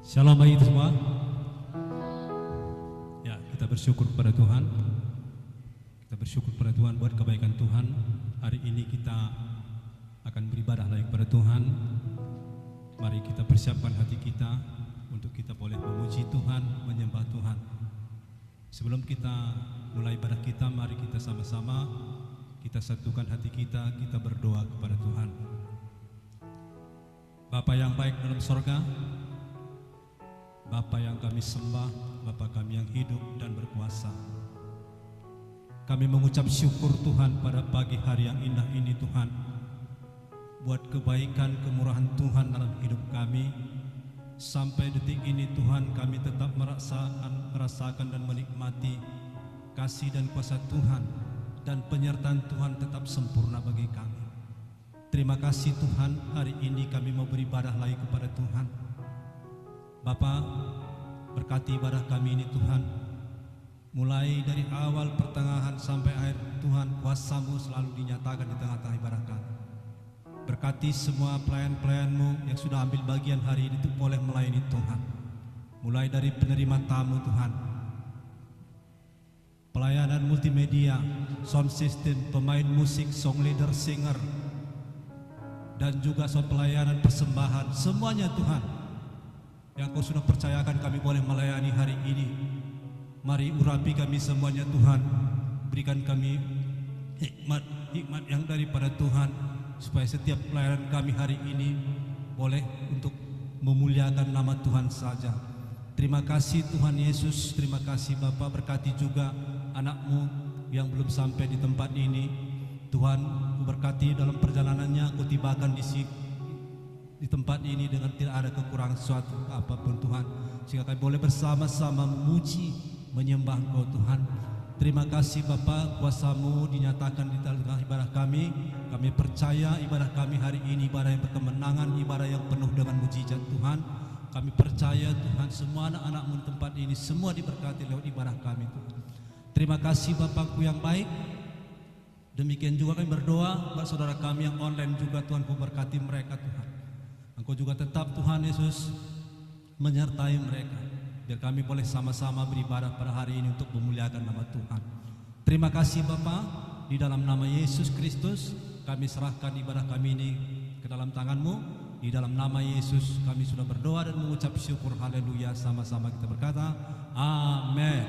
Shalom bagi semua. Ya, kita bersyukur kepada Tuhan. Kita bersyukur kepada Tuhan buat kebaikan Tuhan. Hari ini kita akan beribadah lagi kepada Tuhan. Mari kita persiapkan hati kita untuk kita boleh memuji Tuhan, menyembah Tuhan. Sebelum kita mulai ibadah kita, mari kita sama-sama kita satukan hati kita berdoa kepada Tuhan. Bapa yang baik dalam sorga, Bapa yang kami sembah, Bapa kami yang hidup dan berkuasa, kami mengucap syukur Tuhan pada pagi hari yang indah ini Tuhan, buat kebaikan kemurahan Tuhan dalam hidup kami. Sampai detik ini Tuhan, kami tetap merasakan dan menikmati kasih dan kuasa Tuhan, dan penyertaan Tuhan tetap sempurna bagi kami. Terima kasih Tuhan, hari ini kami mau beribadah lagi kepada Tuhan. Bapa, berkati ibadah kami ini Tuhan, mulai dari awal, pertengahan sampai akhir Tuhan, kuasa-Mu selalu dinyatakan di tengah-tengah ibadah kami. Berkati semua pelayan-pelayan-Mu yang sudah ambil bagian hari ini untuk boleh melayani Tuhan, mulai dari penerima tamu Tuhan, pelayanan multimedia, sound system, pemain musik, song leader, singer, dan juga soal pelayanan persembahan, semuanya Tuhan yang Kau sudah percayakan kami boleh melayani hari ini. Mari urapi kami semuanya Tuhan, berikan kami hikmat yang daripada Tuhan, supaya setiap pelayanan kami hari ini boleh untuk memuliakan nama Tuhan saja. Terima kasih Tuhan Yesus, terima kasih Bapa. Berkati juga anak-Mu yang belum sampai di tempat ini Tuhan, berkati dalam perjalanannya, Kau tibakan di tempat ini dengan tidak ada kekurangan sesuatu apapun Tuhan, sehingga kami boleh bersama-sama memuji, menyembah Kau Tuhan. Terima kasih Bapa, kuasa-Mu dinyatakan di dalam ibadah kami. Kami percaya ibadah kami hari ini ibadah yang berkemenangan, ibadah yang penuh dengan mujizat Tuhan. Kami percaya Tuhan, semua anak-anak-Mu di tempat ini semua diberkati lewat ibadah kami Tuhan. Terima kasih Bapakku yang baik. Demikian juga kami berdoa buat saudara kami yang online juga Tuhan, Kau berkati mereka Tuhan. Engkau juga tetap Tuhan Yesus menyertai mereka, biar kami boleh sama-sama beribadah pada hari ini untuk memuliakan nama Tuhan. Terima kasih Bapa, di dalam nama Yesus Kristus kami serahkan ibadah kami ini ke dalam tangan-Mu. Di dalam nama Yesus kami sudah berdoa dan mengucap syukur. Haleluya. Sama-sama kita berkata amin.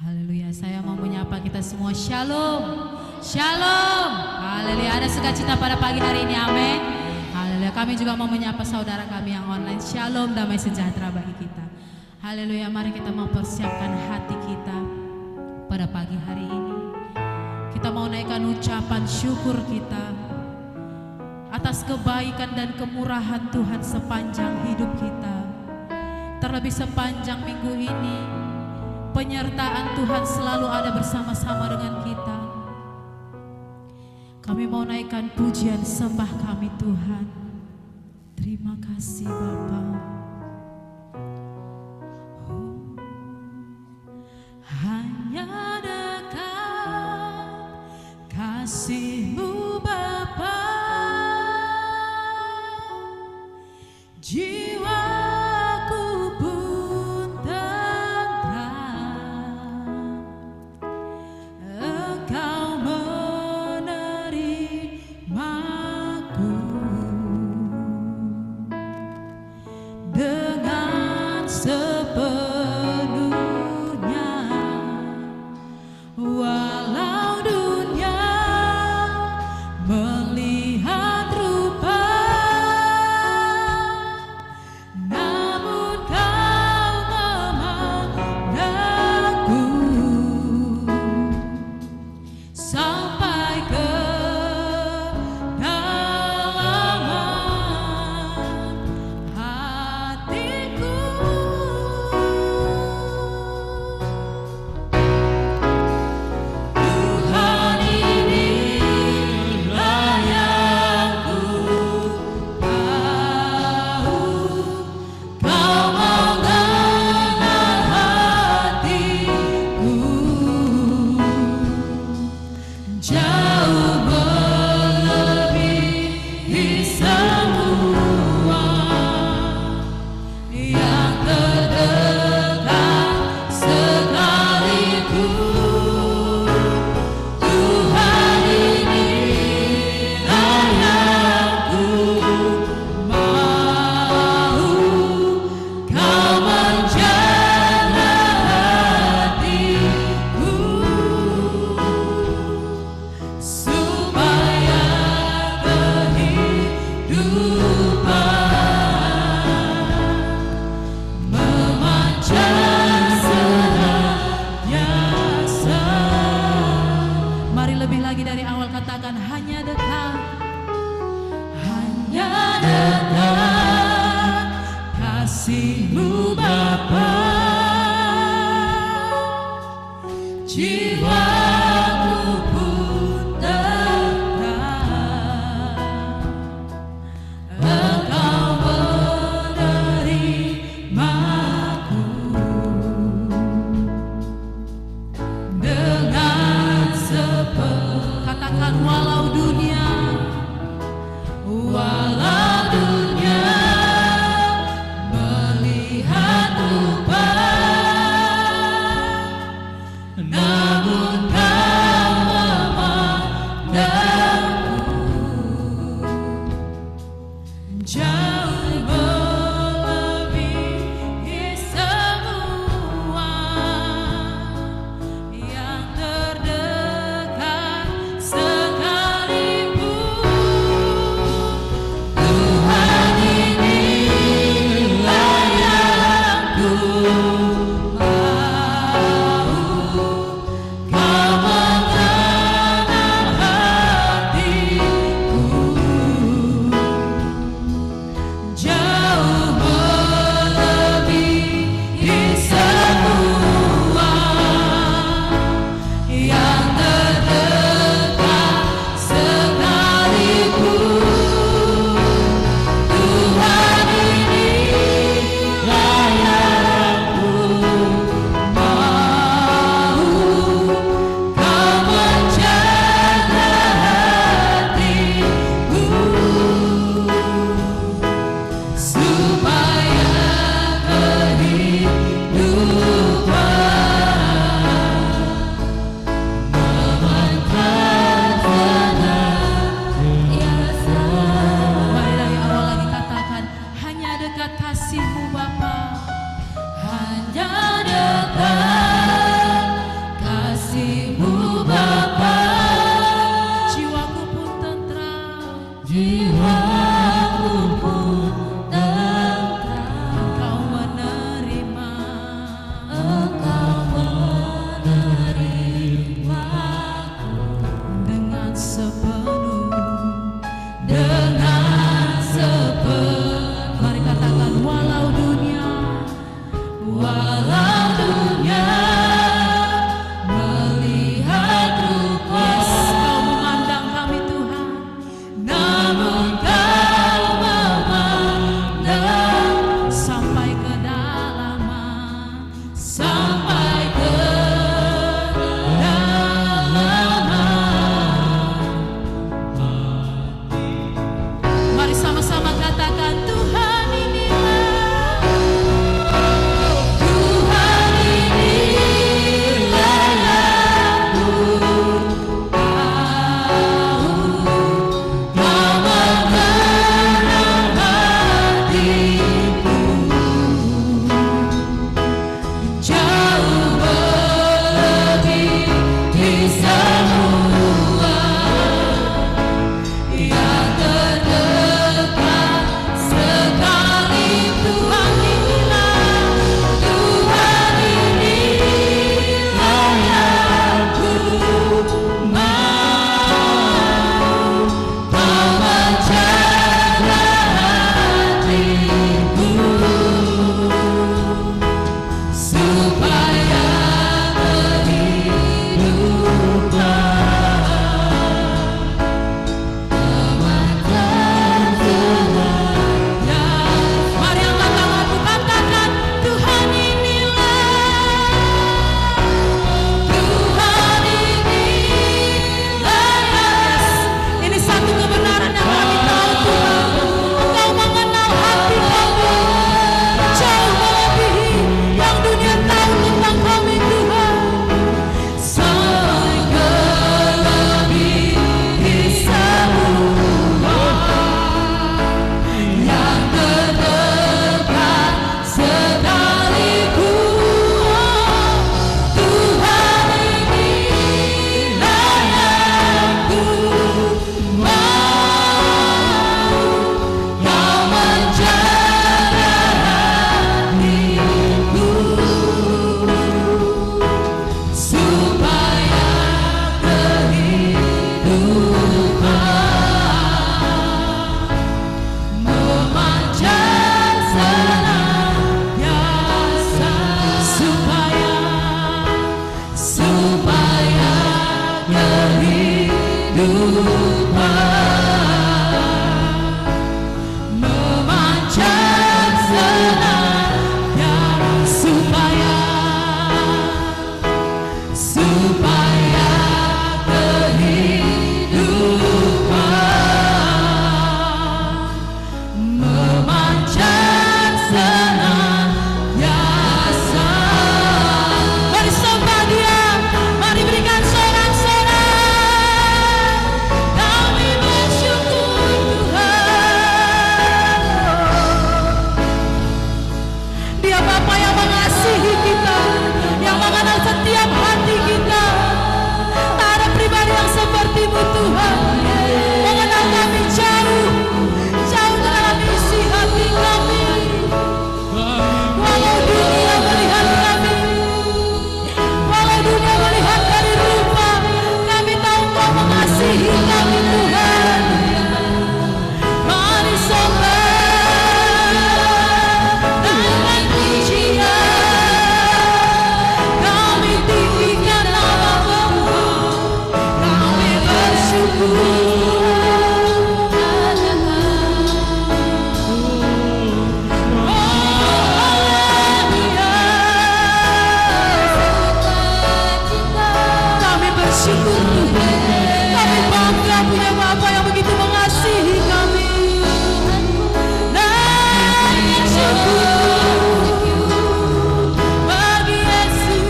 Haleluya, saya mau menyapa kita semua. Shalom, shalom. Haleluya, ada sukacita pada pagi hari ini, amin. Haleluya, kami juga mau menyapa saudara kami yang online. Shalom, damai sejahtera bagi kita. Haleluya, mari kita mempersiapkan hati kita pada pagi hari ini. Kita mau naikkan ucapan syukur kita atas kebaikan dan kemurahan Tuhan sepanjang hidup kita. Terlebih sepanjang minggu ini, penyertaan Tuhan selalu ada bersama-sama dengan kita. Kami mau naikkan pujian sembah kami Tuhan. Terima kasih Bapa. Hanya dekat kasih-Mu Bapa, jiwaku pun tentram. Engkau menerimaku dengan sepenuhnya, walau dunia melihat katakan hanya dekat, hanya dekat kasih-Mu Bapa. Jiwaku pun tenang, Engkau menerimaku dengan sepenuh. Katakan walau dunia melihat rupa, namun Kau memandangku jauh melebihi semua yang terdekat sekalipun. Tuhan, inilah yang ku kasih-Mu Bapa, hanya dekat kasih-Mu Bapa. Jiwaku pun tentram, jiwaku pun tentram. Engkau menerima, Engkau menerimaku dengan sepenuh, dengan sepenuh. Mari katakan walau dunia melihat rupa. Kau memandang kami Tuhan, namun Kau memandang sampai kedalaman, sampai kedalaman. memanjang senangnya supaya kehidupan memanjang senangnya. Mari sembah Dia, mari berikan sorak-sorak. Kami bersyukur Tuhan. Dia Bapa yang mengasihi kita, yang mengenal setiap hati kita. Tak ada pribadi yang seperti-Mu Tuhan, mengenal kami jauh, jauh dalam isi hati kami. Walau dunia melihat kami, walau dunia melihat dari rupa, kami tahu Kau mengasihi kami Tuhan. Mari sembah dengan pujian, kami tinggikan nama-Mu, kami bersyukur. Kami bersyukur Tuhan, kami bangga punya Bapa yang begitu mengasihi kami. Naik syukur bagi Yesus.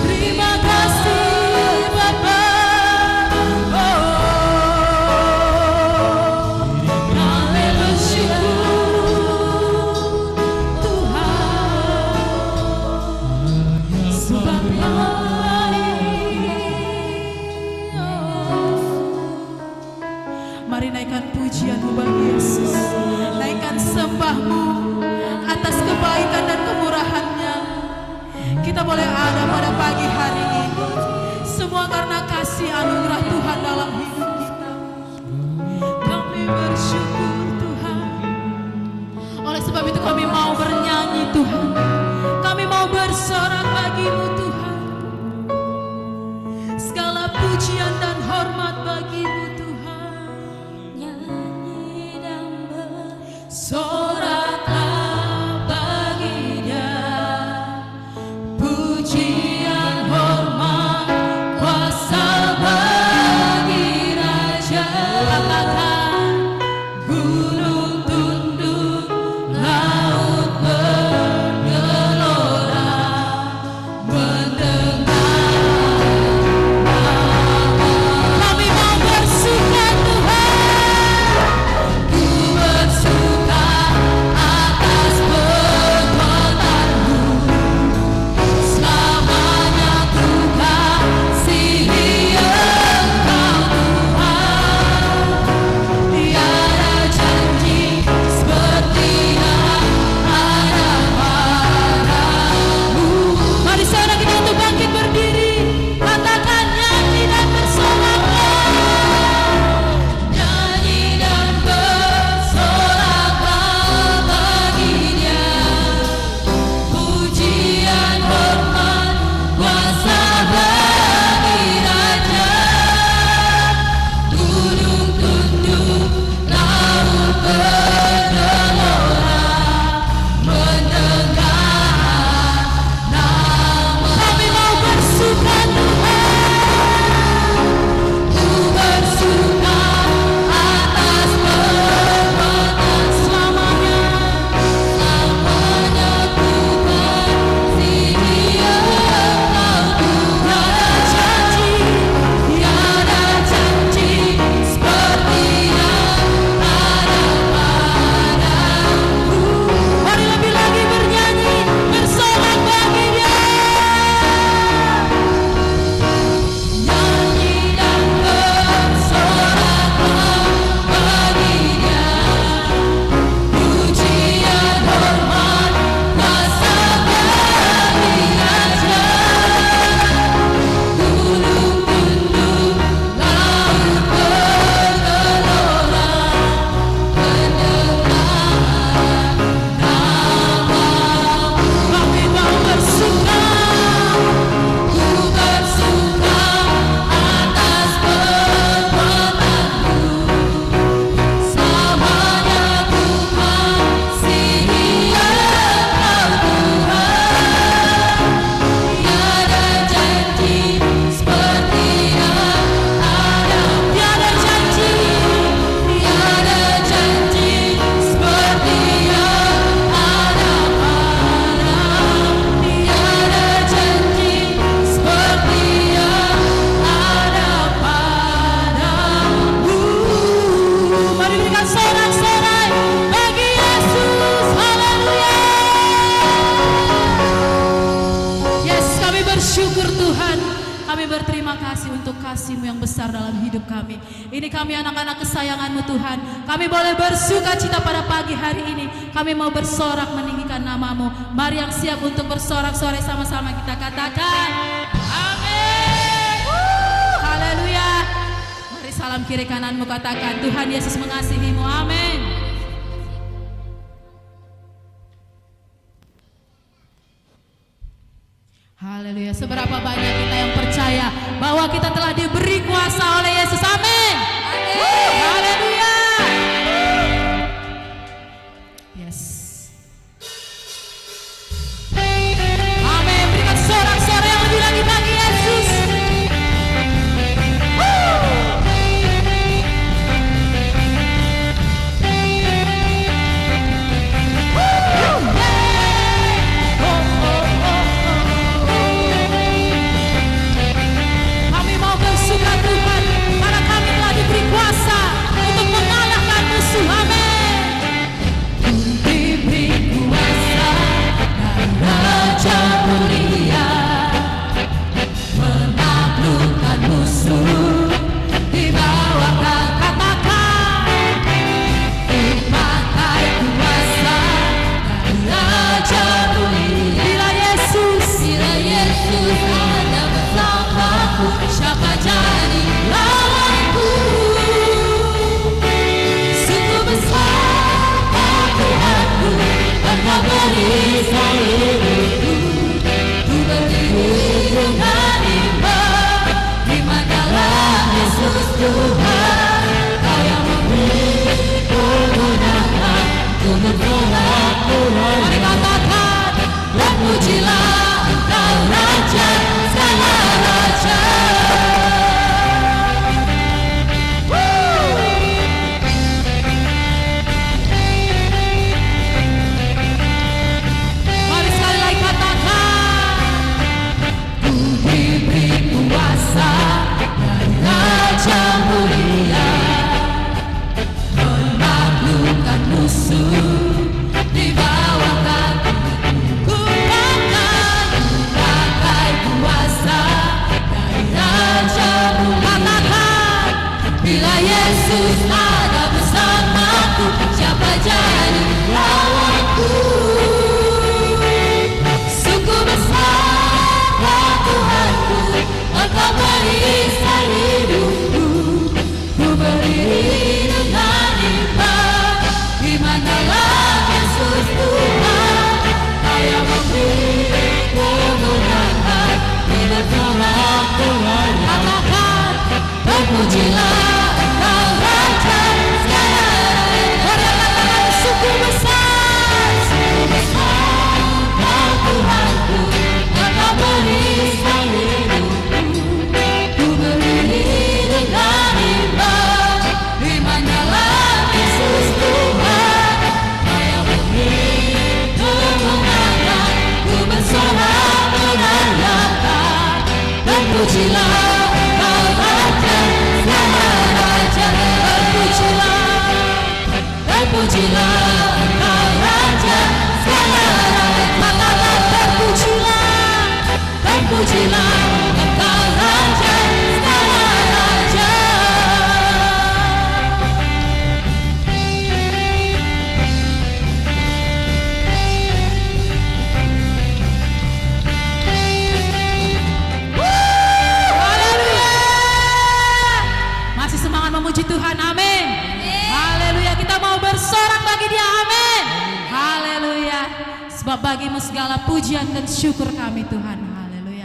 Terima kasih Bapa. Kami bersyukur Tuhan, sebab mari naikkan pujian-Mu bagi Yesus, naikkan sembah-Mu atas kebaikan dan kemurahan-Nya. Kita boleh ada pada pagi hari ini, semua karena kasih anugerah Tuhan dalam hidup kita. Kami bersyukur Tuhan. Oleh sebab itu kami mau bernyanyi Tuhan, kami mau bersorak bagi-Mu Tuhan. Segala pujian dan hormat bagi-Mu Tuhan. Soraklah bagi Dia, pujian hormat kuasa bagi Raja. Katakan gunung tunduk, laut bergelora, mendengar kami mau bersorak. besar dalam hidup kami. Ini kami anak-anak kesayangan-Mu Tuhan. Kami boleh bersuka cita pada pagi hari ini. Kami mau bersorak meninggikan nama-Mu. Mari yang siap untuk bersorak-sorai sama-sama kita katakan amin. Haleluya. Mari salam kiri kananmu katakan Tuhan Yesus mengasihi-Mu. Amin. Haleluya. Seberapa banyak kita yang percaya bahwa kita telah diberi kuasa oleh Yesus. Amin. Haleluya. Yes. Amin. Berikan sorak-sorai yang lebih lagi bagi Yesus. Sebab bagimu segala pujian dan syukur kami Tuhan. Haleluya.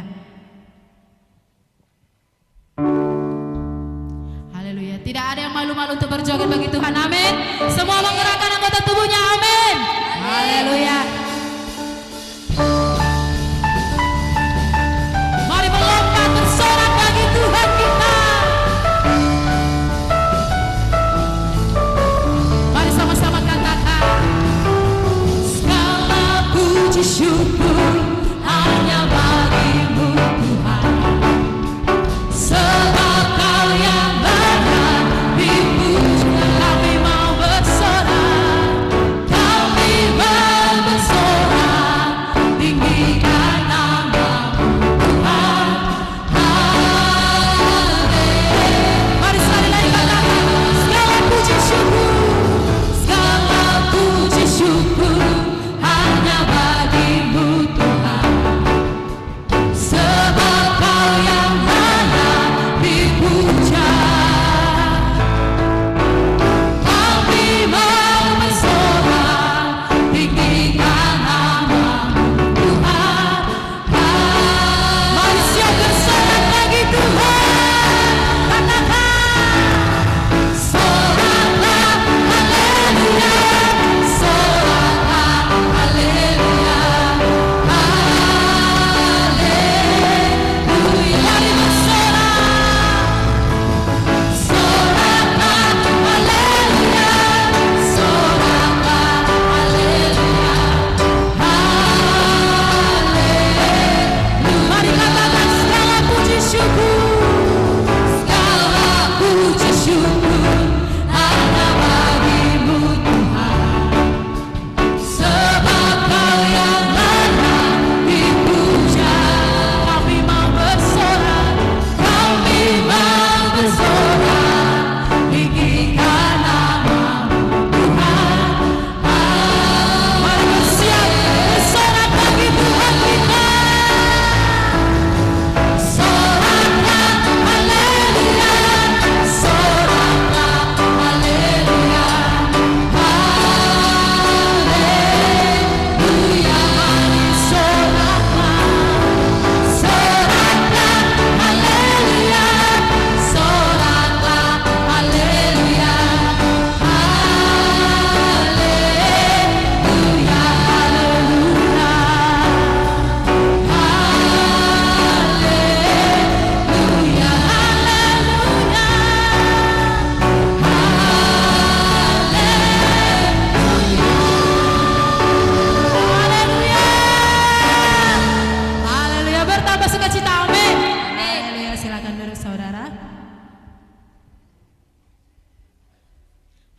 Haleluya. Tidak ada yang malu-malu untuk berjoget bagi Tuhan. Amin. Semua menggerakkan anggota tubuhnya. Amin. Haleluya. Mari melompat bersorak bagi Tuhan kita. Mari sama-sama katakan. Syukur hanya bagimu Tuhan, sebab Kau yang berhak dipuji. Kami mau bersorak,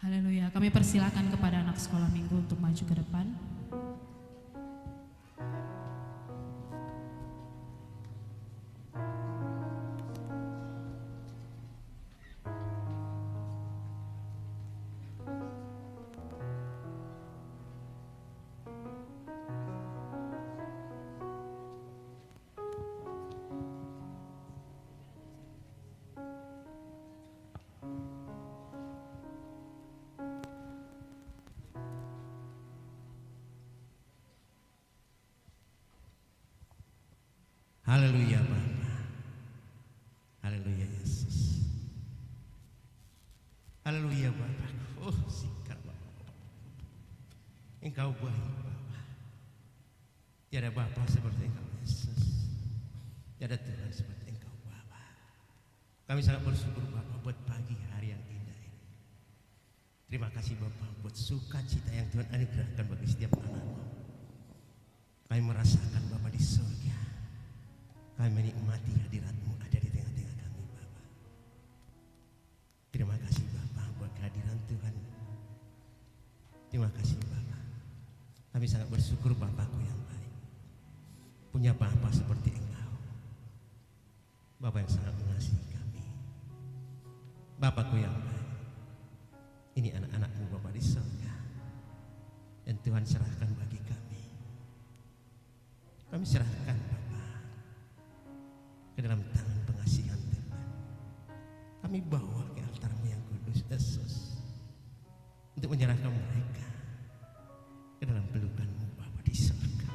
Haleluya. Kami persilakan kepada anak sekolah minggu untuk maju ke depan. Haleluya Bapa. Haleluya Yesus. Haleluya Bapa. Oh sikap Bapa. Engkau baik Bapa. Tiada Bapa seperti Engkau Yesus. Tiada Tuhan seperti Engkau Bapa. Kami sangat bersyukur Bapa buat pagi hari yang indah ini. Terima kasih Bapa buat sukacita yang Tuhan anugerahkan bagi setiap anak-Mu. Kami merasakan Bapa di surga. Kami menikmati hadirat-Mu ada di tengah-tengah kami Bapa. Terima kasih Bapa buat kehadiran Tuhan. Terima kasih Bapa. Kami sangat bersyukur Bapakku yang baik. Punya Bapa seperti Engkau. Bapa yang sangat mengasihi kami. Bapakku yang baik. Ini anak-anak-Mu Bapa di surga. Dan Tuhan serahkan bagi kami. Kami serahkan Bapa ke dalam tangan pengasihan Tuhan. Kami bawa ke altar-Mu yang kudus Yesus untuk menyerahkan mereka ke dalam pelukan-Mu Bapa di surga.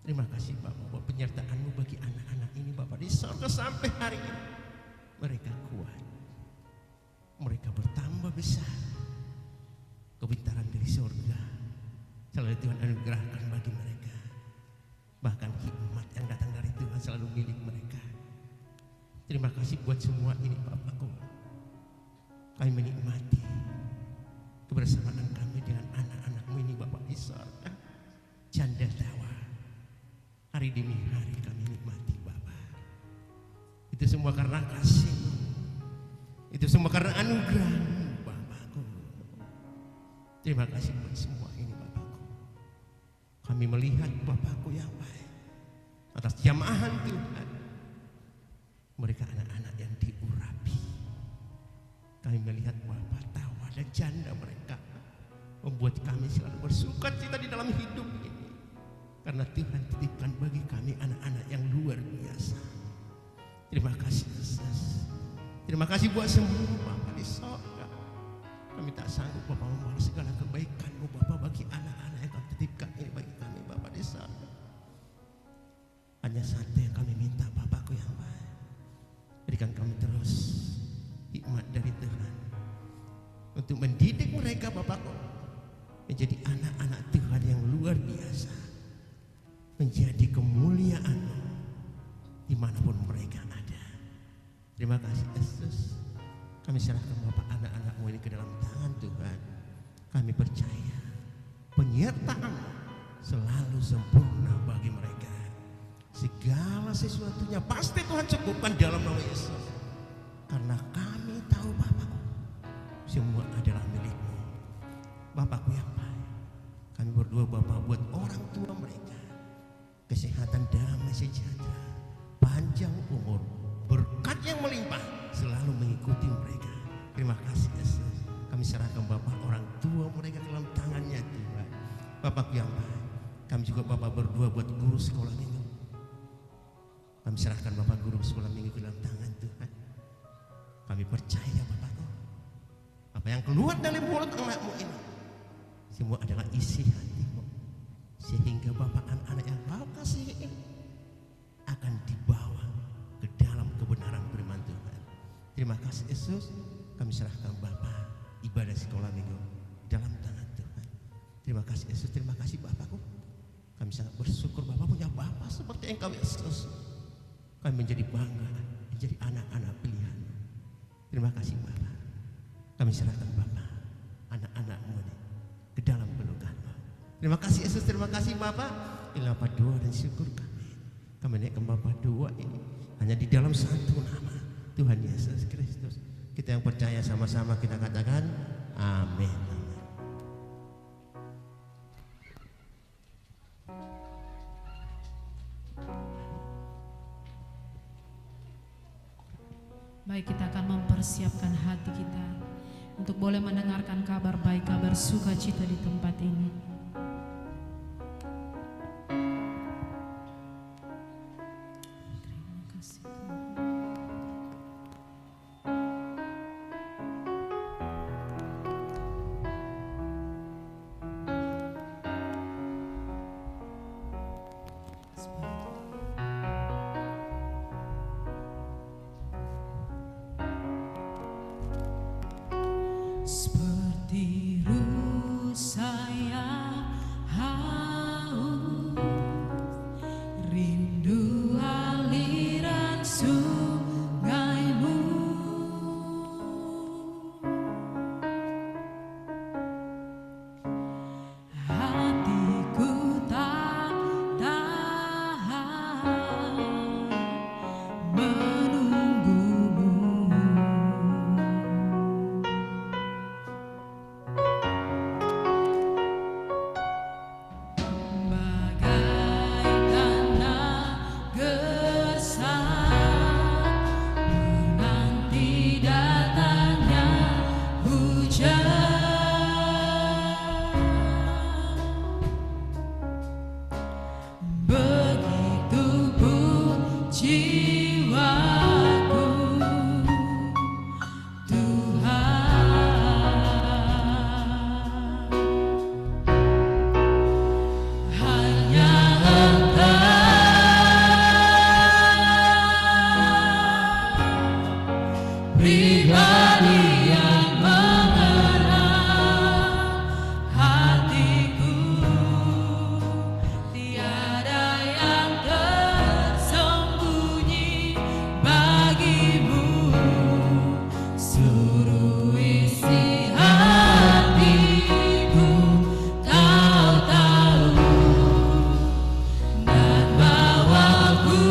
Terima kasih Bapa buat penyertaan-Mu bagi anak-anak ini Bapa di surga sampai hari ini. Mereka kuat, mereka bertambah besar. Kebintaran dari surga selalu Tuhan anugerahkan bagi mereka. Bahkan hikmat yang datang dari Tuhan selalu milik mereka. Terima kasih buat semua ini Bapakku. Kami menikmati kebersamaan kami dengan anak-anak-Mu ini Bapak di surga. Canda tawa. Hari demi hari kami nikmati Bapak. Itu semua karena kasih-Mu. Itu semua karena anugerah-Mu Bapakku. Terima kasih buat semua ini Bapakku. Kami melihat Bapakku yang baik atas jamahan Tuhan. Mereka anak-anak yang diurapi. Kami melihat Bapa tawa dan janda mereka membuat kami selalu bersukacita di dalam hidup ini. Karena Tuhan titipkan bagi kami anak-anak yang luar biasa. Terima kasih Yesus. Terima kasih buat semua Bapa di surga. Kami tak sanggup Bapa membalas segala kebaikan-Mu Bapa bagi anak-anak yang Kau titipkan ini bagi kami Bapa di surga. Hanya satu yang kami minta Bapakku yang baik. Berikan kami terus hikmat dari Tuhan untuk mendidik mereka Bapakku menjadi anak-anak Tuhan yang luar biasa, menjadi kemuliaan-Mu dimanapun mereka ada. Terima kasih Yesus. Kami serahkan Bapak anak-anak-Mu ini ke dalam tangan Tuhan. Kami percaya penyertaan-Mu selalu sempurna bagi mereka. Segala sesuatunya pasti Tuhan cukupkan dalam nama Yesus. Karena kami tahu Bapakku, semua adalah milik-Mu. Bapakku yang baik, kami berdoa Bapak buat orang tua mereka, kesehatan damai sejahtera, panjang umur, berkat yang melimpah selalu mengikuti mereka. Terima kasih Yesus. Kami serahkan Bapak orang tua mereka dalam tangan-Nya Tuhan. Bapakku yang baik, kami juga Bapak berdoa buat guru sekolah minggu. Kami serahkan Bapak guru sekolah minggu ke dalam tangan Tuhan. Kami percaya Bapakku, apa yang keluar dari mulut anak-Mu ini semua adalah isi hati-Mu, sehingga Bapak anak-anak yang Kau kasihi ini akan dibawa ke dalam kebenaran firman Tuhan. Terima kasih Yesus. Kami serahkan Bapak ibadah sekolah minggu dalam tangan Tuhan. Terima kasih Yesus. Terima kasih Bapakku. Kami sangat bersyukur Bapak punya Bapak seperti Engkau Yesus. Kami menjadi bangga, menjadi anak-anak pilihan. Terima kasih Bapak. Kami serahkan Bapak anak-anak-Mu ini ke dalam pelukan-Mu. Terima kasih Yesus. Terima kasih Bapak. Inilah doa dan syukur kami. Kami naikkan Bapak doa ini hanya di dalam satu nama Tuhan Yesus Kristus. Kita Kita yang percaya sama-sama kita katakan amin. Baik, kita akan mempersiapkan hati kita untuk boleh mendengarkan kabar baik, kabar sukacita di tempat ini. Terima kasih Tuhan. Seperti rusa yang haus, rindu aliran sungaimu. Hatiku tak tahan menunggumu. Bagaikan gersang menanti datangnya hujan. Begitupun jiwaku, Tuhan. Hanya Engkau pribadi yang mengenal hatiku. Tiada yang tersembunyi bagimu. Seluruh isi hatiku Kau tahu, dan bawaku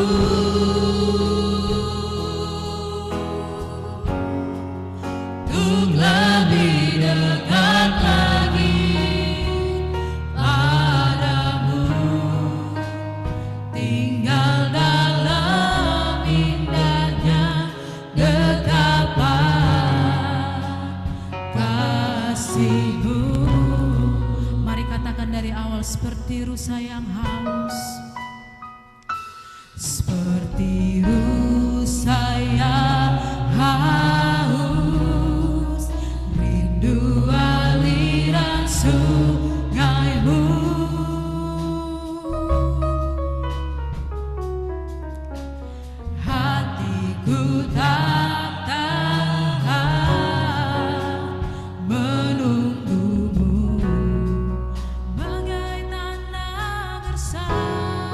untuk lebih dekat lagi padamu, tinggal dalam indahnya dekapan kasih-Mu. Mari katakan dari awal, seperti rusa yang haus, seperti rusa yang haus, rindu aliran sungaimu. Hatiku tak tahan menunggumu, bagai tanah gersang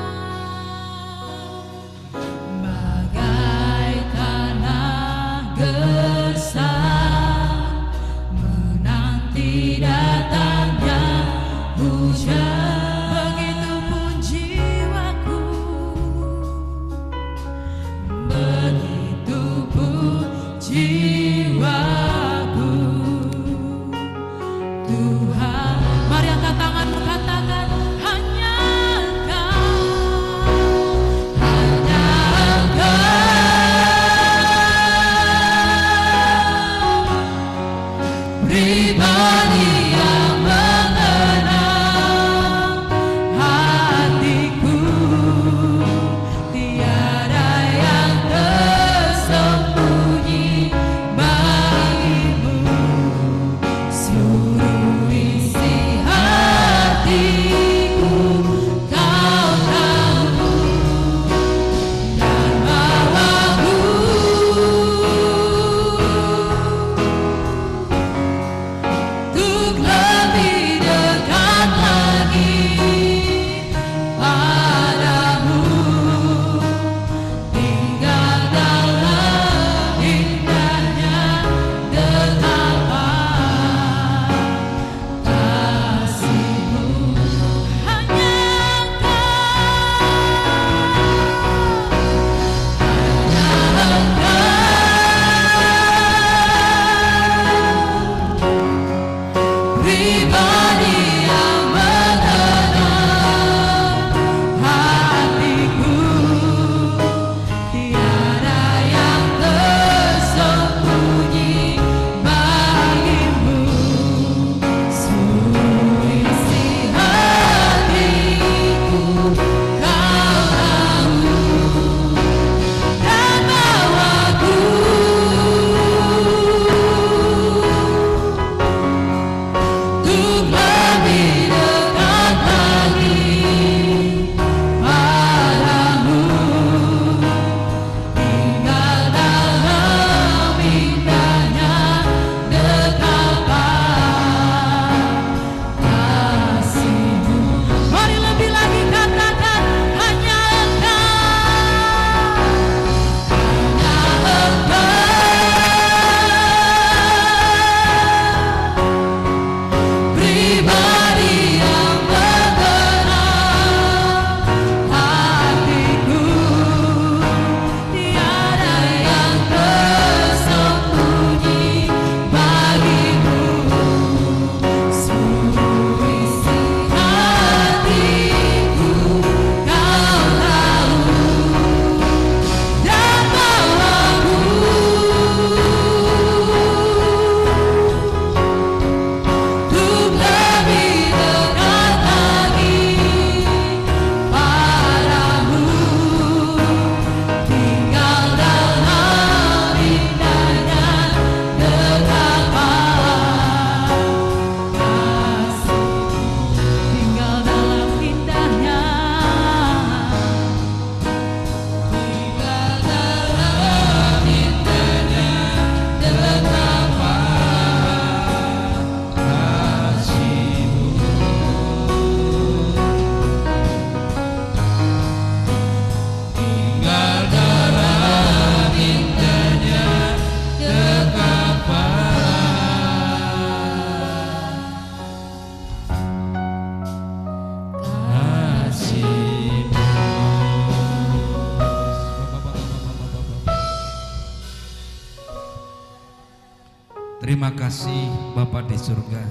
Terima kasih Bapa di surga,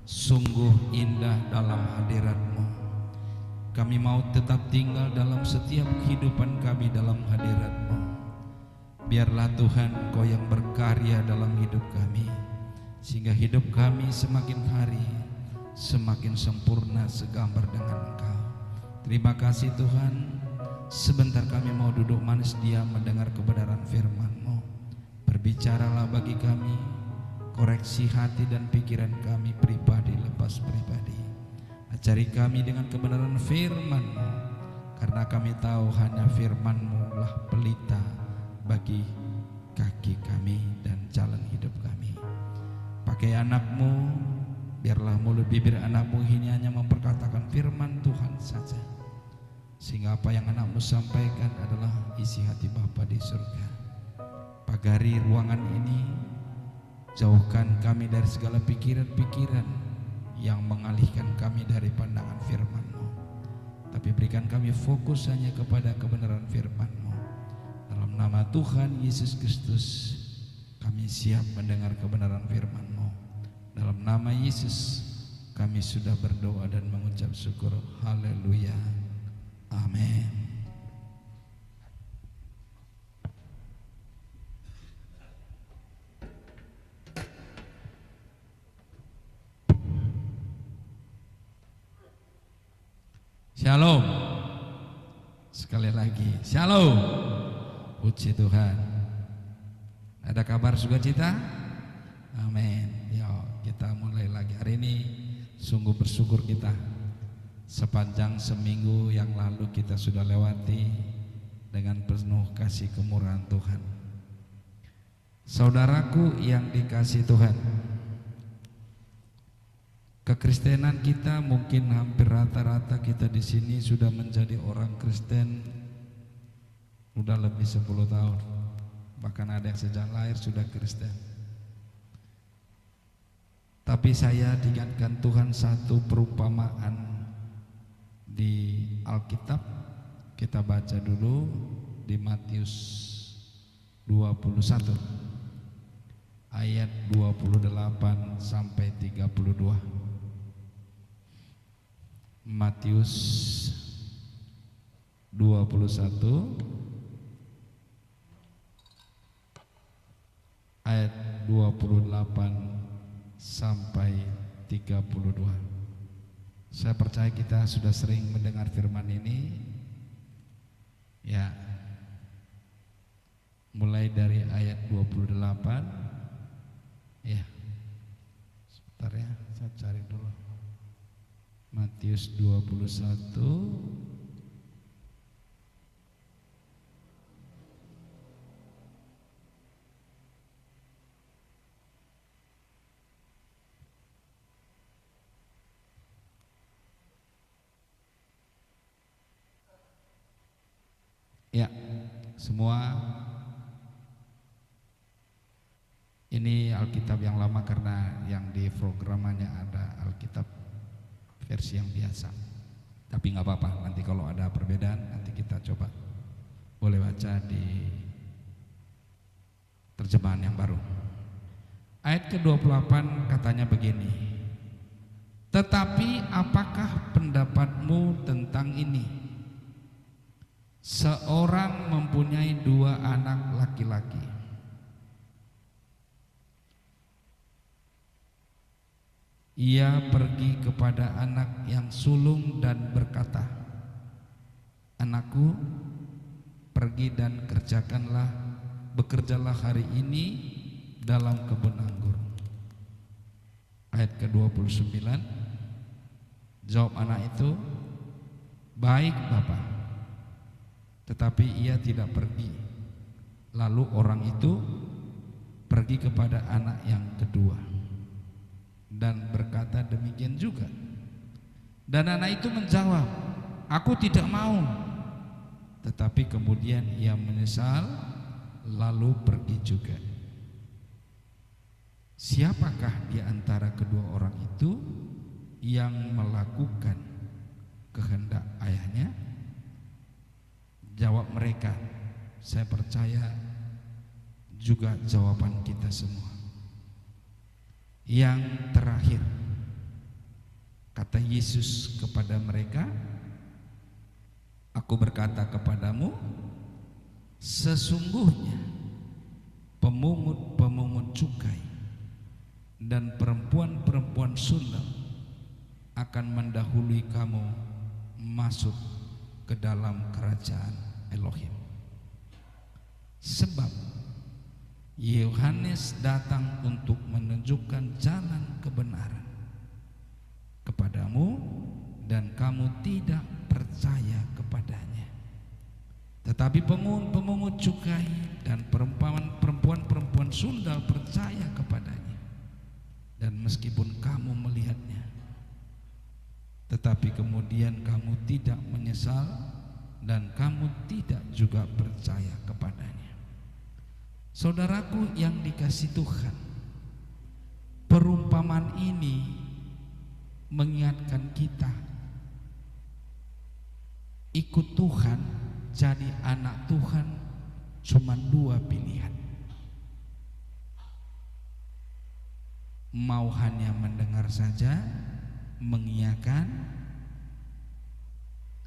sungguh indah dalam hadirat-Mu. Kami mau tetap tinggal dalam setiap kehidupan kami dalam hadirat-Mu. Biarlah Tuhan Kau yang berkarya dalam hidup kami, sehingga hidup kami semakin hari semakin sempurna segambar dengan Engkau. Terima kasih Tuhan. Sebentar kami mau duduk manis diam mendengar kebenaran firman-Mu. Berbicaralah bagi kami, koreksi hati dan pikiran kami pribadi lepas pribadi. Ajari kami dengan kebenaran firman-Mu, karena kami tahu hanya firman-Mu lah pelita bagi kaki kami dan jalan hidup kami. Pakai anak-Mu, biarlah mulut bibir anak-Mu ini hanya memperkatakan firman Tuhan saja, sehingga apa yang anak-Mu sampaikan adalah isi hati Bapa di surga. Pagari ruangan ini, jauhkan kami dari segala pikiran-pikiran yang mengalihkan kami dari pandangan firman-Mu, tapi berikan kami fokus hanya kepada kebenaran firman-Mu. Dalam nama Tuhan Yesus Kristus kami siap mendengar kebenaran firman-Mu. Dalam nama Yesus kami sudah berdoa dan mengucap syukur. Haleluya, amin. Shalom. Sekali lagi, shalom. Puji Tuhan. Ada kabar sukacita? Amin. Yuk kita mulai lagi. Hari ini sungguh bersyukur kita. Sepanjang seminggu yang lalu kita sudah lewati dengan penuh kasih kemurahan Tuhan. Saudaraku yang dikasihi Tuhan, kekristenan kita mungkin hampir rata-rata kita di sini sudah menjadi orang Kristen udah lebih 10 tahun. Bahkan ada yang sejak lahir sudah Kristen. Tapi saya diingatkan Tuhan satu perumpamaan di Alkitab. Kita baca dulu di Matius 21 ayat 28 sampai 32. Matius 21 ayat 28 sampai 32. Saya percaya kita sudah sering mendengar firman ini, ya, mulai dari ayat 28, ya, sebentar ya, saya cari dulu. Matius 21 ya, semua ini Alkitab yang lama karena yang di programannya ada Alkitab versi yang biasa. Tapi nggak apa-apa, nanti kalau ada perbedaan nanti kita coba boleh baca di terjemahan yang baru. Ayat ke-28 katanya begini: tetapi apakah pendapatmu tentang ini? Seorang mempunyai 2 anak laki-laki. Ia pergi kepada anak yang sulung dan berkata, "Anakku, pergi dan bekerjalah hari ini dalam kebun anggur." Ayat ke-29, jawab anak itu, "Baik, Bapak." Tetapi ia tidak pergi. Lalu orang itu pergi kepada anak yang kedua dan berkata demikian juga. Dan anak itu menjawab, "Aku tidak mau." Tetapi kemudian ia menyesal lalu pergi juga. Siapakah di antara kedua orang itu yang melakukan kehendak ayahnya? Jawab mereka, saya percaya juga jawaban kita semua. Yang terakhir, kata Yesus kepada mereka, aku berkata kepadamu, sesungguhnya pemungut-pemungut cukai dan perempuan-perempuan sundal akan mendahului kamu masuk ke dalam kerajaan Elohim. Sebab Yohanes datang untuk menunjukkan jalan kebenaran kepadamu dan kamu tidak percaya kepadanya. Tetapi pemungut cukai dan perempuan-perempuan sundal percaya kepadanya. Dan meskipun kamu melihatnya, tetapi kemudian kamu tidak menyesal dan kamu tidak juga percaya kepadanya. Saudaraku yang dikasihi Tuhan, perumpamaan ini mengingatkan kita ikut Tuhan, jadi anak Tuhan cuma dua pilihan. Mau hanya mendengar saja, mengiyakan,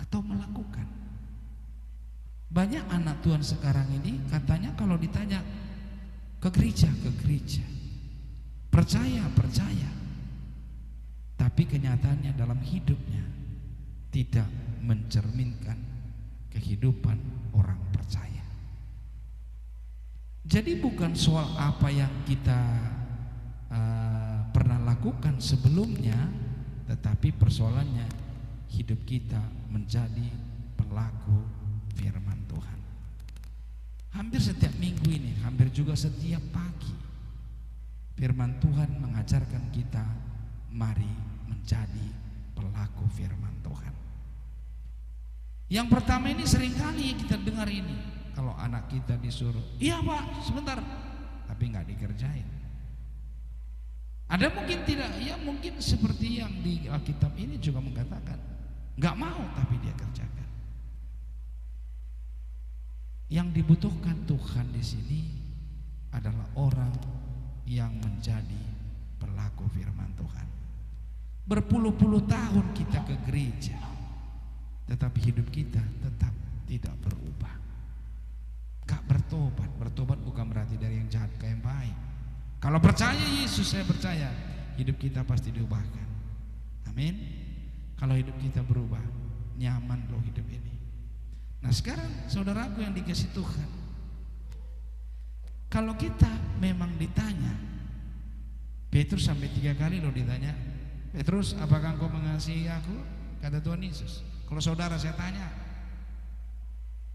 atau melakukan. Banyak anak Tuhan sekarang ini katanya kalau ditanya ke gereja, percaya, tapi kenyataannya dalam hidupnya tidak mencerminkan kehidupan orang percaya. Jadi bukan soal apa yang kita pernah lakukan sebelumnya, tetapi persoalannya hidup kita menjadi pelaku firman Tuhan. Hampir setiap minggu ini, hampir juga setiap pagi, firman Tuhan mengajarkan kita mari menjadi pelaku firman Tuhan. Yang pertama ini seringkali kita dengar ini, kalau anak kita disuruh, iya Pak sebentar, tapi nggak dikerjain. Ada mungkin tidak, ya mungkin seperti yang di Alkitab ini juga mengatakan nggak mau tapi dia kerjakan. Yang dibutuhkan Tuhan di sini adalah orang yang menjadi pelaku firman Tuhan. Berpuluh-puluh tahun kita ke gereja, tetapi hidup kita tetap tidak berubah. Gak bertobat. Bertobat bukan berarti dari yang jahat ke yang baik. Kalau percaya Yesus, saya percaya hidup kita pasti diubahkan. Amin. Kalau hidup kita berubah, nyaman loh hidup ini. Nah sekarang saudaraku yang dikasih Tuhan, kalau kita memang ditanya, Petrus sampai 3 kali loh ditanya, Petrus apakah engkau mengasihi aku? Kata Tuhan Yesus. Kalau saudara saya tanya,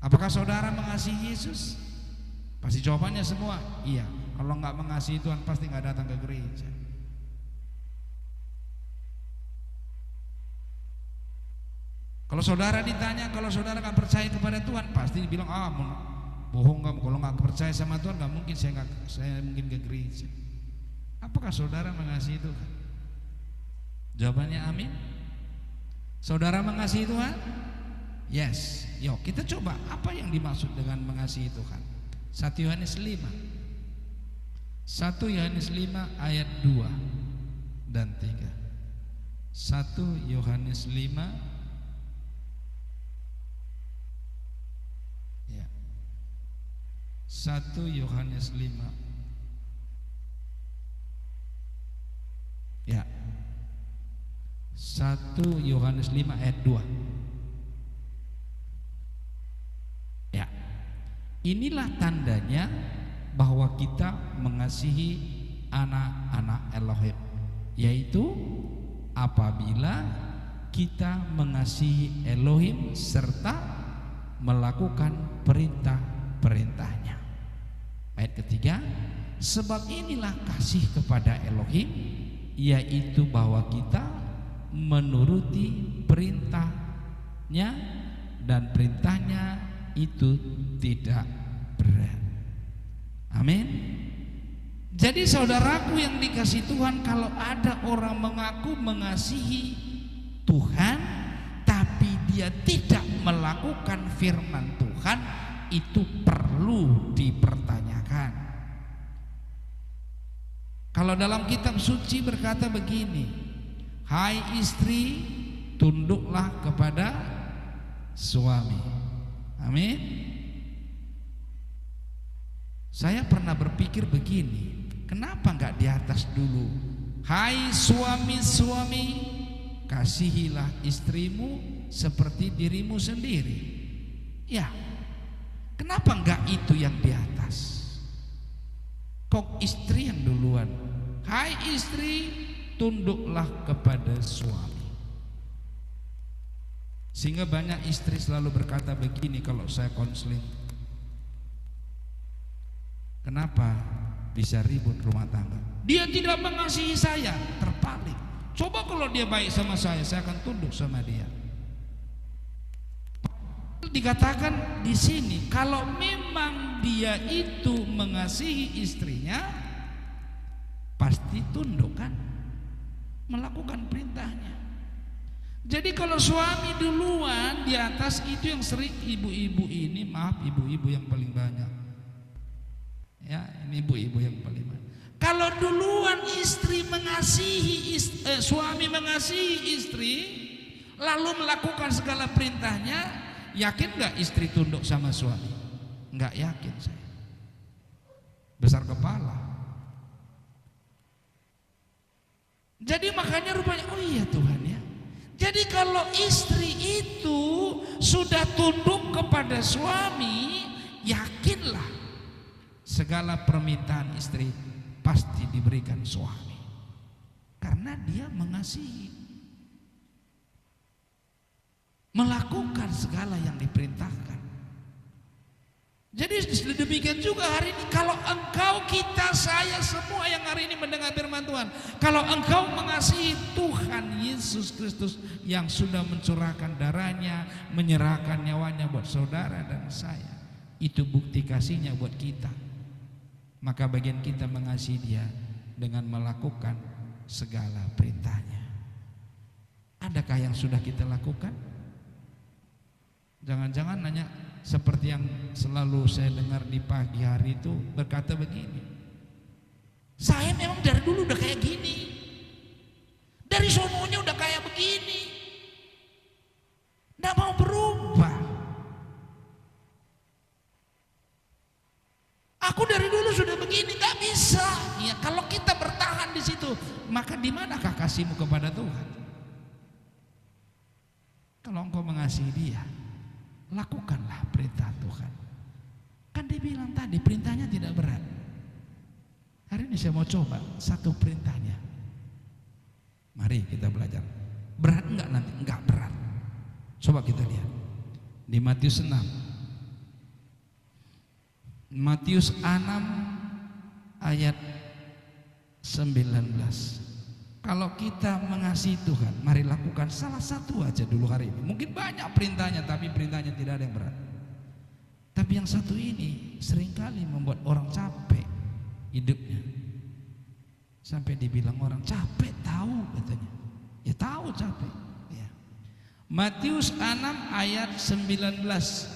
apakah saudara mengasihi Yesus? Pasti jawabannya semua iya. Kalau nggak mengasihi Tuhan pasti nggak datang ke gereja. Kalau saudara ditanya, kalau saudara nggak percaya kepada Tuhan, pasti dibilang bohong kamu. Kalau nggak percaya sama Tuhan, nggak mungkin saya mungkin ke gereja. Apakah saudara mengasihi Tuhan? Jawabannya amin. Saudara mengasihi Tuhan? Yes. Yuk kita coba apa yang dimaksud dengan mengasihi Tuhan. 1 Yohanes 5. 1 Yohanes 5 ayat 2 dan 3. 1 Yohanes 5 ya. 1 Yohanes 5 ya. 1 Yohanes 5 ayat 2 ya. Inilah tandanya bahwa kita mengasihi anak-anak Elohim, yaitu apabila kita mengasihi Elohim serta melakukan perintah-perintahnya. Ayat ketiga, sebab inilah kasih kepada Elohim, yaitu bahwa kita menuruti perintahnya, dan perintahnya itu tidak berat. Amin. Jadi saudaraku yang dikasihi Tuhan, kalau ada orang mengaku mengasihi Tuhan tapi dia tidak melakukan firman Tuhan, itu perlu dipertanyakan. Kalau dalam kitab suci berkata begini, hai istri, tunduklah kepada suami. Amin. Saya pernah berpikir begini, kenapa enggak di atas dulu? Hai suami-suami, kasihilah istrimu seperti dirimu sendiri. Ya, kenapa enggak itu yang di atas? Kok istri yang duluan? Hai istri, tunduklah kepada suami. Sehingga banyak istri selalu berkata begini kalau saya konseling, kenapa bisa ribut rumah tangga? Dia tidak mengasihi saya. Terbalik, coba kalau dia baik sama saya akan tunduk sama dia. Dikatakan di sini, kalau memang dia itu mengasihi istrinya, pasti tunduk kan, melakukan perintahnya. Jadi kalau suami duluan di atas, itu yang sering ibu-ibu ini, maaf ibu-ibu yang paling banyak. Ya, ini ibu-ibu yang paling banyak. Kalau duluan istri mengasihi suami mengasihi istri, lalu melakukan segala perintahnya, yakin nggak istri tunduk sama suami? Nggak yakin saya. Besar kepala. Jadi makanya rupanya, oh iya Tuhan ya. Jadi kalau istri itu sudah tunduk kepada suami, yakinlah segala permintaan istri pasti diberikan suami. Karena dia mengasihi, melakukan segala yang diperintahkan. Jadi demikian juga hari ini, kalau engkau, kita, saya semua yang hari ini mendengar firman Tuhan, kalau engkau mengasihi Tuhan Yesus Kristus yang sudah mencurahkan darahnya, menyerahkan nyawanya buat saudara dan saya, itu bukti kasihnya buat kita. Maka bagian kita mengasihi dia dengan melakukan segala perintahnya. Adakah yang sudah kita lakukan? Jangan-jangan nanya seperti yang selalu saya dengar di pagi hari itu, berkata begini, saya memang dari dulu udah kayak gini, dari sononya udah kayak begini, nggak mau berubah. Aku dari dulu sudah begini, nggak bisa. Ya, kalau kita bertahan di situ, maka di manakah kasihmu kepada Tuhan? Kalau engkau mengasihi dia, lakukanlah perintah Tuhan. Kan dibilang tadi perintahnya tidak berat. Hari ini saya mau coba satu perintahnya. Mari kita belajar. Berat enggak nanti? Enggak berat. Coba kita lihat di Matius 6. Matius 6 ayat 19. Kalau kita mengasihi Tuhan, mari lakukan salah satu aja dulu hari ini. Mungkin banyak perintahnya, tapi perintahnya tidak ada yang berat. Tapi yang satu ini seringkali membuat orang capek hidupnya. Sampai dibilang orang capek, tahu katanya. Ya tahu capek. Ya. Matius 6 ayat 19.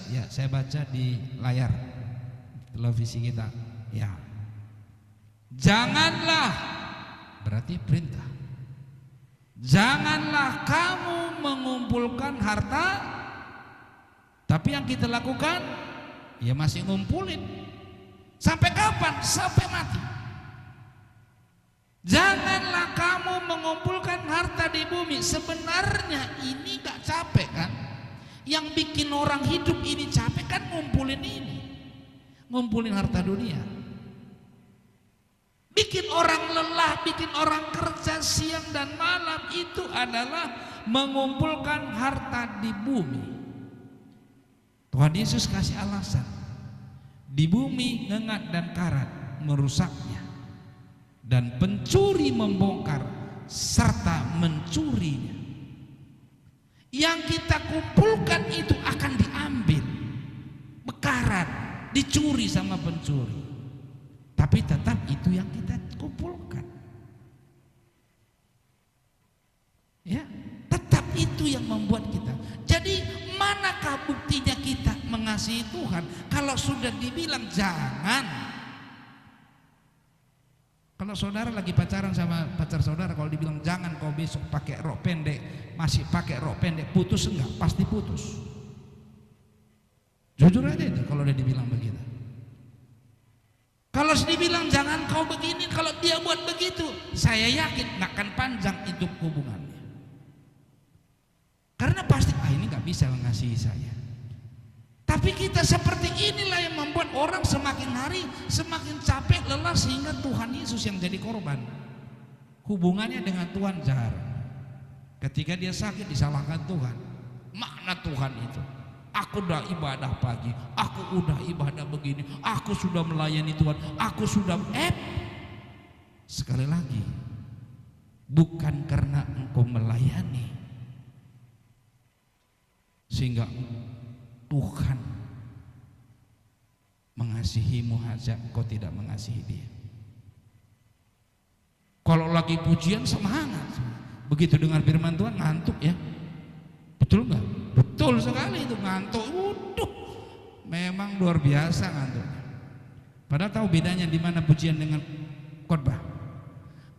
Ya, saya baca di layar televisi kita. Ya. Janganlah, berarti perintah. Janganlah kamu mengumpulkan harta, tapi yang kita lakukan ya masih ngumpulin. Sampai kapan? Sampai mati. Janganlah kamu mengumpulkan harta di bumi. Sebenarnya ini gak capek kan? Yang bikin orang hidup ini capek kan ngumpulin ini, ngumpulin harta dunia. Bikin orang lelah, bikin orang kerja siang dan malam, itu adalah mengumpulkan harta di bumi. Tuhan Yesus kasih alasan. Di bumi ngengat dan karat merusaknya, dan pencuri membongkar serta mencurinya. Yang kita kumpulkan itu akan diambil, bekarat, dicuri sama pencuri. Tapi tetap itu yang kita kumpulkan. Ya, tetap itu yang membuat kita. Jadi manakah buktinya kita mengasihi Tuhan? Kalau sudah dibilang jangan. Kalau Kalau saudara lagi pacaran sama pacar saudara, kalau dibilang jangan kau besok pakai rok pendek, masih pakai rok pendek, putus enggak? Pasti putus. Jujur aja itu kalau udah dibilang begitu. Kalau dibilang jangan kau begini, kalau dia buat begitu, saya yakin nggak akan panjang hidup hubungannya. Karena pasti ini nggak bisa mengasihi saya. Tapi kita seperti inilah yang membuat orang semakin hari semakin capek, lelah, sehingga Tuhan Yesus yang jadi korban. Hubungannya dengan Tuhan jarang. Ketika dia sakit disalahkan Tuhan. Makna Tuhan itu, aku udah ibadah pagi, aku udah ibadah begini, aku sudah melayani Tuhan, aku sudah sekali lagi, bukan karena engkau melayani sehingga Tuhan mengasihimu saja kau tidak mengasihi dia. Kalau lagi pujian semangat, begitu dengar firman Tuhan ngantuk ya, betul nggak? Betul sekali itu, ngantuk. Waduh, memang luar biasa ngantuknya. Padahal tahu bedanya di mana pujian dengan khotbah?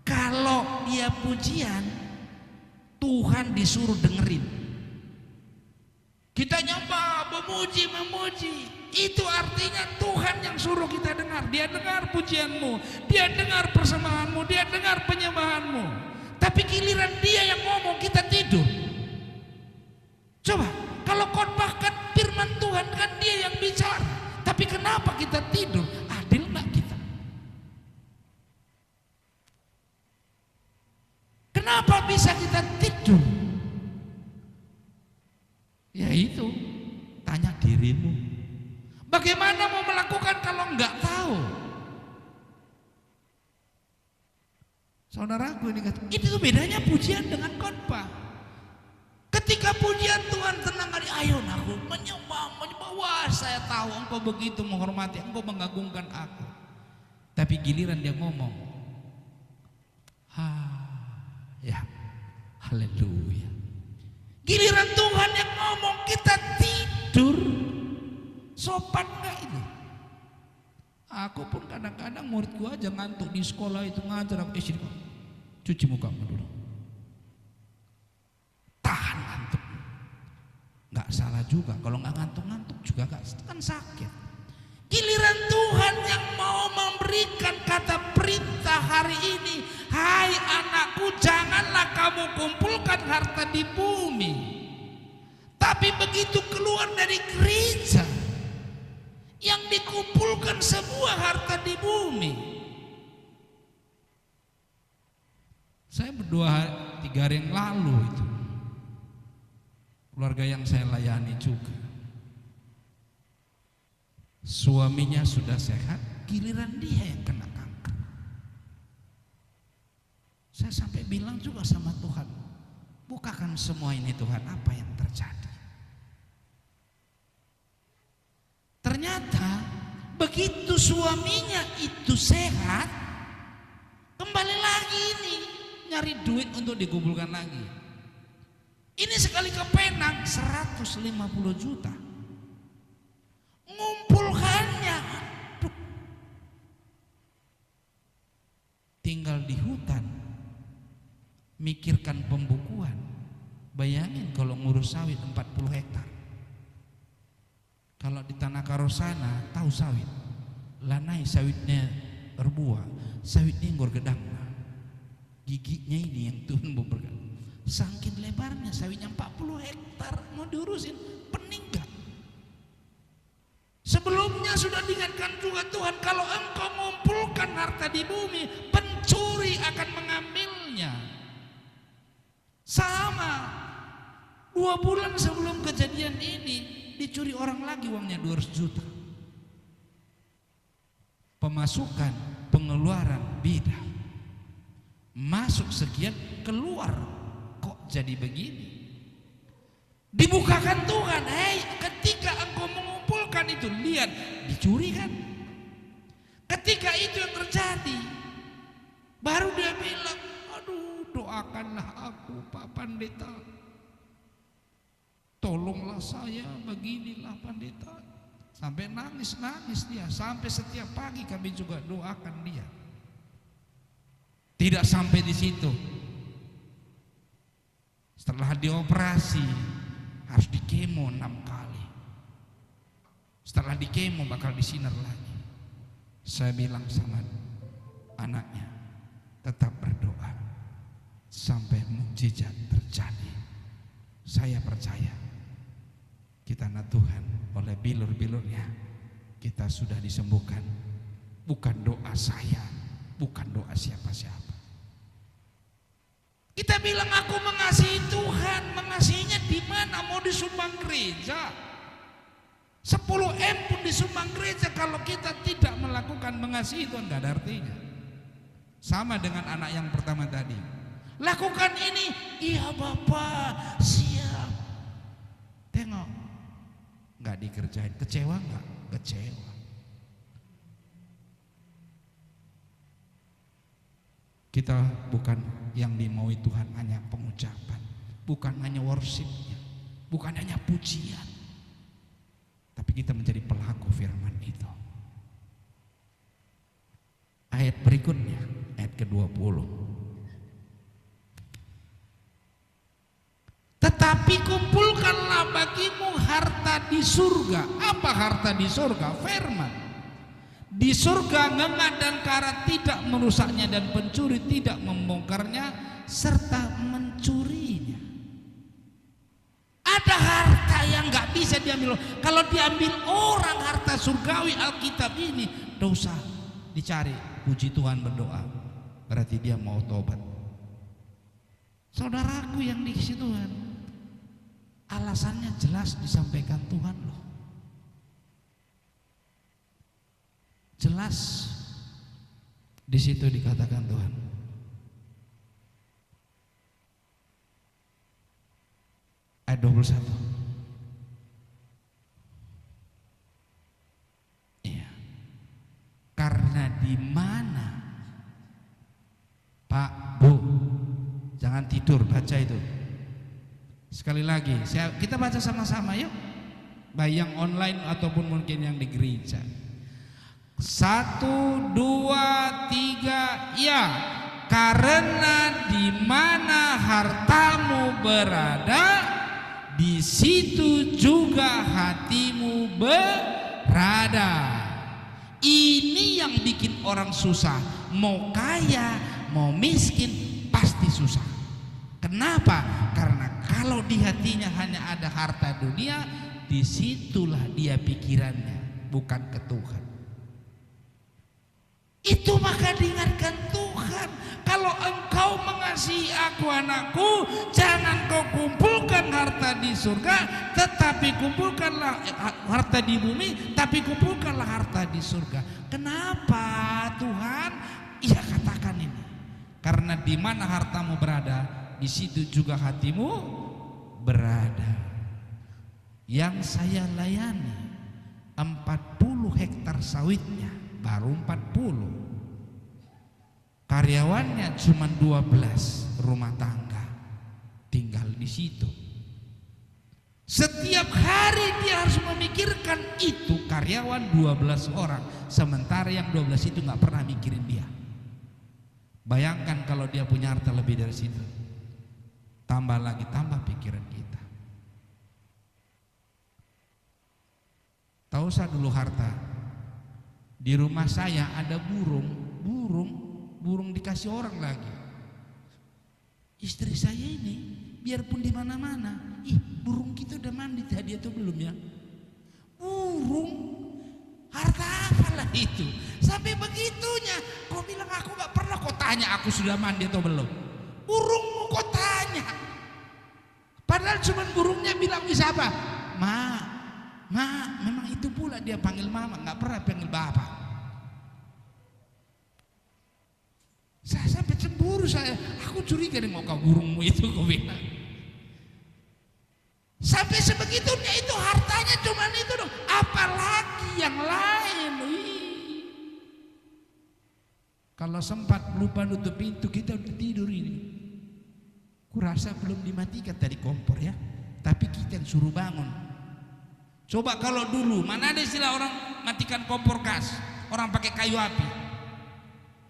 Kalau dia pujian, Tuhan disuruh dengerin. Kita nyembah, memuji, itu artinya Tuhan yang suruh kita dengar. Dia dengar pujianmu, dia dengar persembahanmu, dia dengar penyembahanmu. Tapi giliran dia yang ngomong, kita tidur. Coba, kalau khotbah kan firman Tuhan, kan dia yang bicara. Tapi kenapa kita tidur? Adil nggak kita? Kenapa bisa kita tidur? Ya itu, tanya dirimu. Bagaimana mau melakukan kalau nggak tahu? Saudaraku ini kata, itu bedanya pujian dengan khotbah. Ketika pujian Tuhan tenang hari, ayo aku menyembah, wah saya tahu engkau begitu menghormati, engkau mengagungkan aku. Tapi giliran dia ngomong, ya, haleluya. Giliran Tuhan yang ngomong kita tidur, sopan gak itu? Aku pun kadang-kadang muridku aja ngantuk di sekolah itu ngajar, aku istri cuci mukamu dulu, tahan ngantuk. Nggak salah juga kalau nggak ngantuk-ngantuk juga kan sakit. Giliran Tuhan yang mau memberikan kata perintah hari ini, hai anakku, janganlah kamu kumpulkan harta di bumi. Tapi begitu keluar dari gereja, yang dikumpulkan sebuah harta di bumi. Saya berdoa 3 hari yang lalu itu, keluarga yang saya layani juga, suaminya sudah sehat, giliran dia yang kena kanker. Saya sampai bilang juga sama Tuhan, bukakan semua ini Tuhan, apa yang terjadi. Ternyata begitu suaminya itu sehat, kembali lagi ini nyari duit untuk dikumpulkan lagi. Ini sekali ke Penang 150 juta. Ngumpulkannya, tinggal di hutan, mikirkan pembukuan. Bayangin kalau ngurus sawit 40 hektar. Kalau di Tanah Karo sana, tahu sawit, lanai sawitnya berbuah, sawitnya ngor gedang, giginya ini yang Tuhan berkata. Sangkin lebarnya sawitnya 40 hektar, mau diurusin, pening gak? Sebelumnya sudah diingatkan juga Tuhan, kalau engkau mengumpulkan harta di bumi, pencuri akan mengambilnya. Sama, 2 bulan sebelum kejadian ini, dicuri orang lagi uangnya 200 juta. Pemasukan, pengeluaran beda. Masuk sekian, keluar kok jadi begini. Dibukakan Tuhan, hei, ketika engkau mengumpulkan itu, lihat, dicuri kan? Ketika itu yang terjadi, baru dia bilang, aduh, doakanlah aku Pak Pendeta, tolonglah saya, beginilah Pendeta. Sampai nangis dia, sampai setiap pagi kami juga doakan dia. Tidak sampai di situ. Setelah dioperasi harus dikemo 6 kali. Setelah dikemo bakal disinar lagi. Saya bilang sama anaknya, tetap berdoa sampai mukjizat terjadi. Saya percaya kita anak Tuhan, oleh bilur-bilurnya kita sudah disembuhkan. Bukan doa saya, bukan doa siapa-siapa. Kita bilang aku mengasihi Tuhan, mengasihinya di mana? Mau disumbang gereja 10M pun disumbang gereja, kalau kita tidak melakukan mengasihi Tuhan gak ada artinya. Sama dengan anak yang pertama tadi, lakukan ini, iya Bapak, siap. Tengok, gak dikerjain, kecewa gak? Kecewa. Kita bukan yang dimaui Tuhan hanya pengucapan, bukan hanya worshipnya, bukan hanya pujian, tapi kita menjadi pelaku firman itu. Ayat berikutnya, ayat ke-20. Tetapi kumpulkanlah bagimu harta di surga. Apa harta di surga? Firman. Di surga ngengat dan karat tidak merusaknya, dan pencuri tidak membongkarnya serta mencurinya. Ada harta yang gak bisa diambil. Kalau diambil orang harta surgawi Alkitab ini, dosa. Dicari, puji Tuhan, berdoa, berarti dia mau tobat. Saudaraku yang dikasih Tuhan, alasannya jelas disampaikan Tuhan loh. Jelas di situ dikatakan Tuhan. Ayat 21. Iya. Karena di mana, Pak, Bu, jangan tidur, baca itu. Sekali lagi, kita baca sama-sama yuk. Baik yang online ataupun mungkin yang di gereja. 1, 2, 3, ya. Karena di mana hartamu berada, di situ juga hatimu berada. Ini yang bikin orang susah. Mau kaya, mau miskin, pasti susah. Kenapa? Karena kalau di hatinya hanya ada harta dunia, disitulah dia pikirannya, bukan ke Tuhan. Itu maka diingatkan Tuhan, kalau engkau mengasihi aku anakku, jangan kau kumpulkan harta di surga, tetapi kumpulkanlah harta di bumi, tapi kumpulkanlah harta di surga. Kenapa Tuhan? Iya, katakan ini. Karena di mana hartamu berada, di situ juga hatimu berada. Yang saya layani 40 hektar sawitnya, baru 40. Karyawannya cuma 12 rumah tangga tinggal di situ. Setiap hari dia harus memikirkan itu karyawan 12 orang, sementara yang 12 itu nggak pernah mikirin dia. Bayangkan kalau dia punya harta lebih dari situ. Tambah lagi, tambah pikiran kita. Tahu saya dulu harta. Di rumah saya ada burung dikasih orang lagi. Istri saya ini biarpun di mana-mana, burung kita udah mandi tadi atau belum ya? Burung, harta apalah itu? Sampai begitunya, kau bilang aku nggak pernah, kau tanya aku sudah mandi atau belum? Burungmu kau tanya. Padahal cuman burungnya bilang bisa apa? Ma, memang itu pula dia panggil mama, nggak pernah panggil bapak. Saya sampai cemburu, aku curiga nih mau kau burungmu itu, kau bilang. Sampai sebegitunya, itu hartanya cuman itu dong, apalagi yang lain. Kalau sempat lupa nutup pintu, kita udah tidur ini. Kurasa belum dimatikan tadi kompor ya, tapi kita yang suruh bangun. Coba kalau dulu, mana ada istilah orang matikan kompor gas, orang pakai kayu api.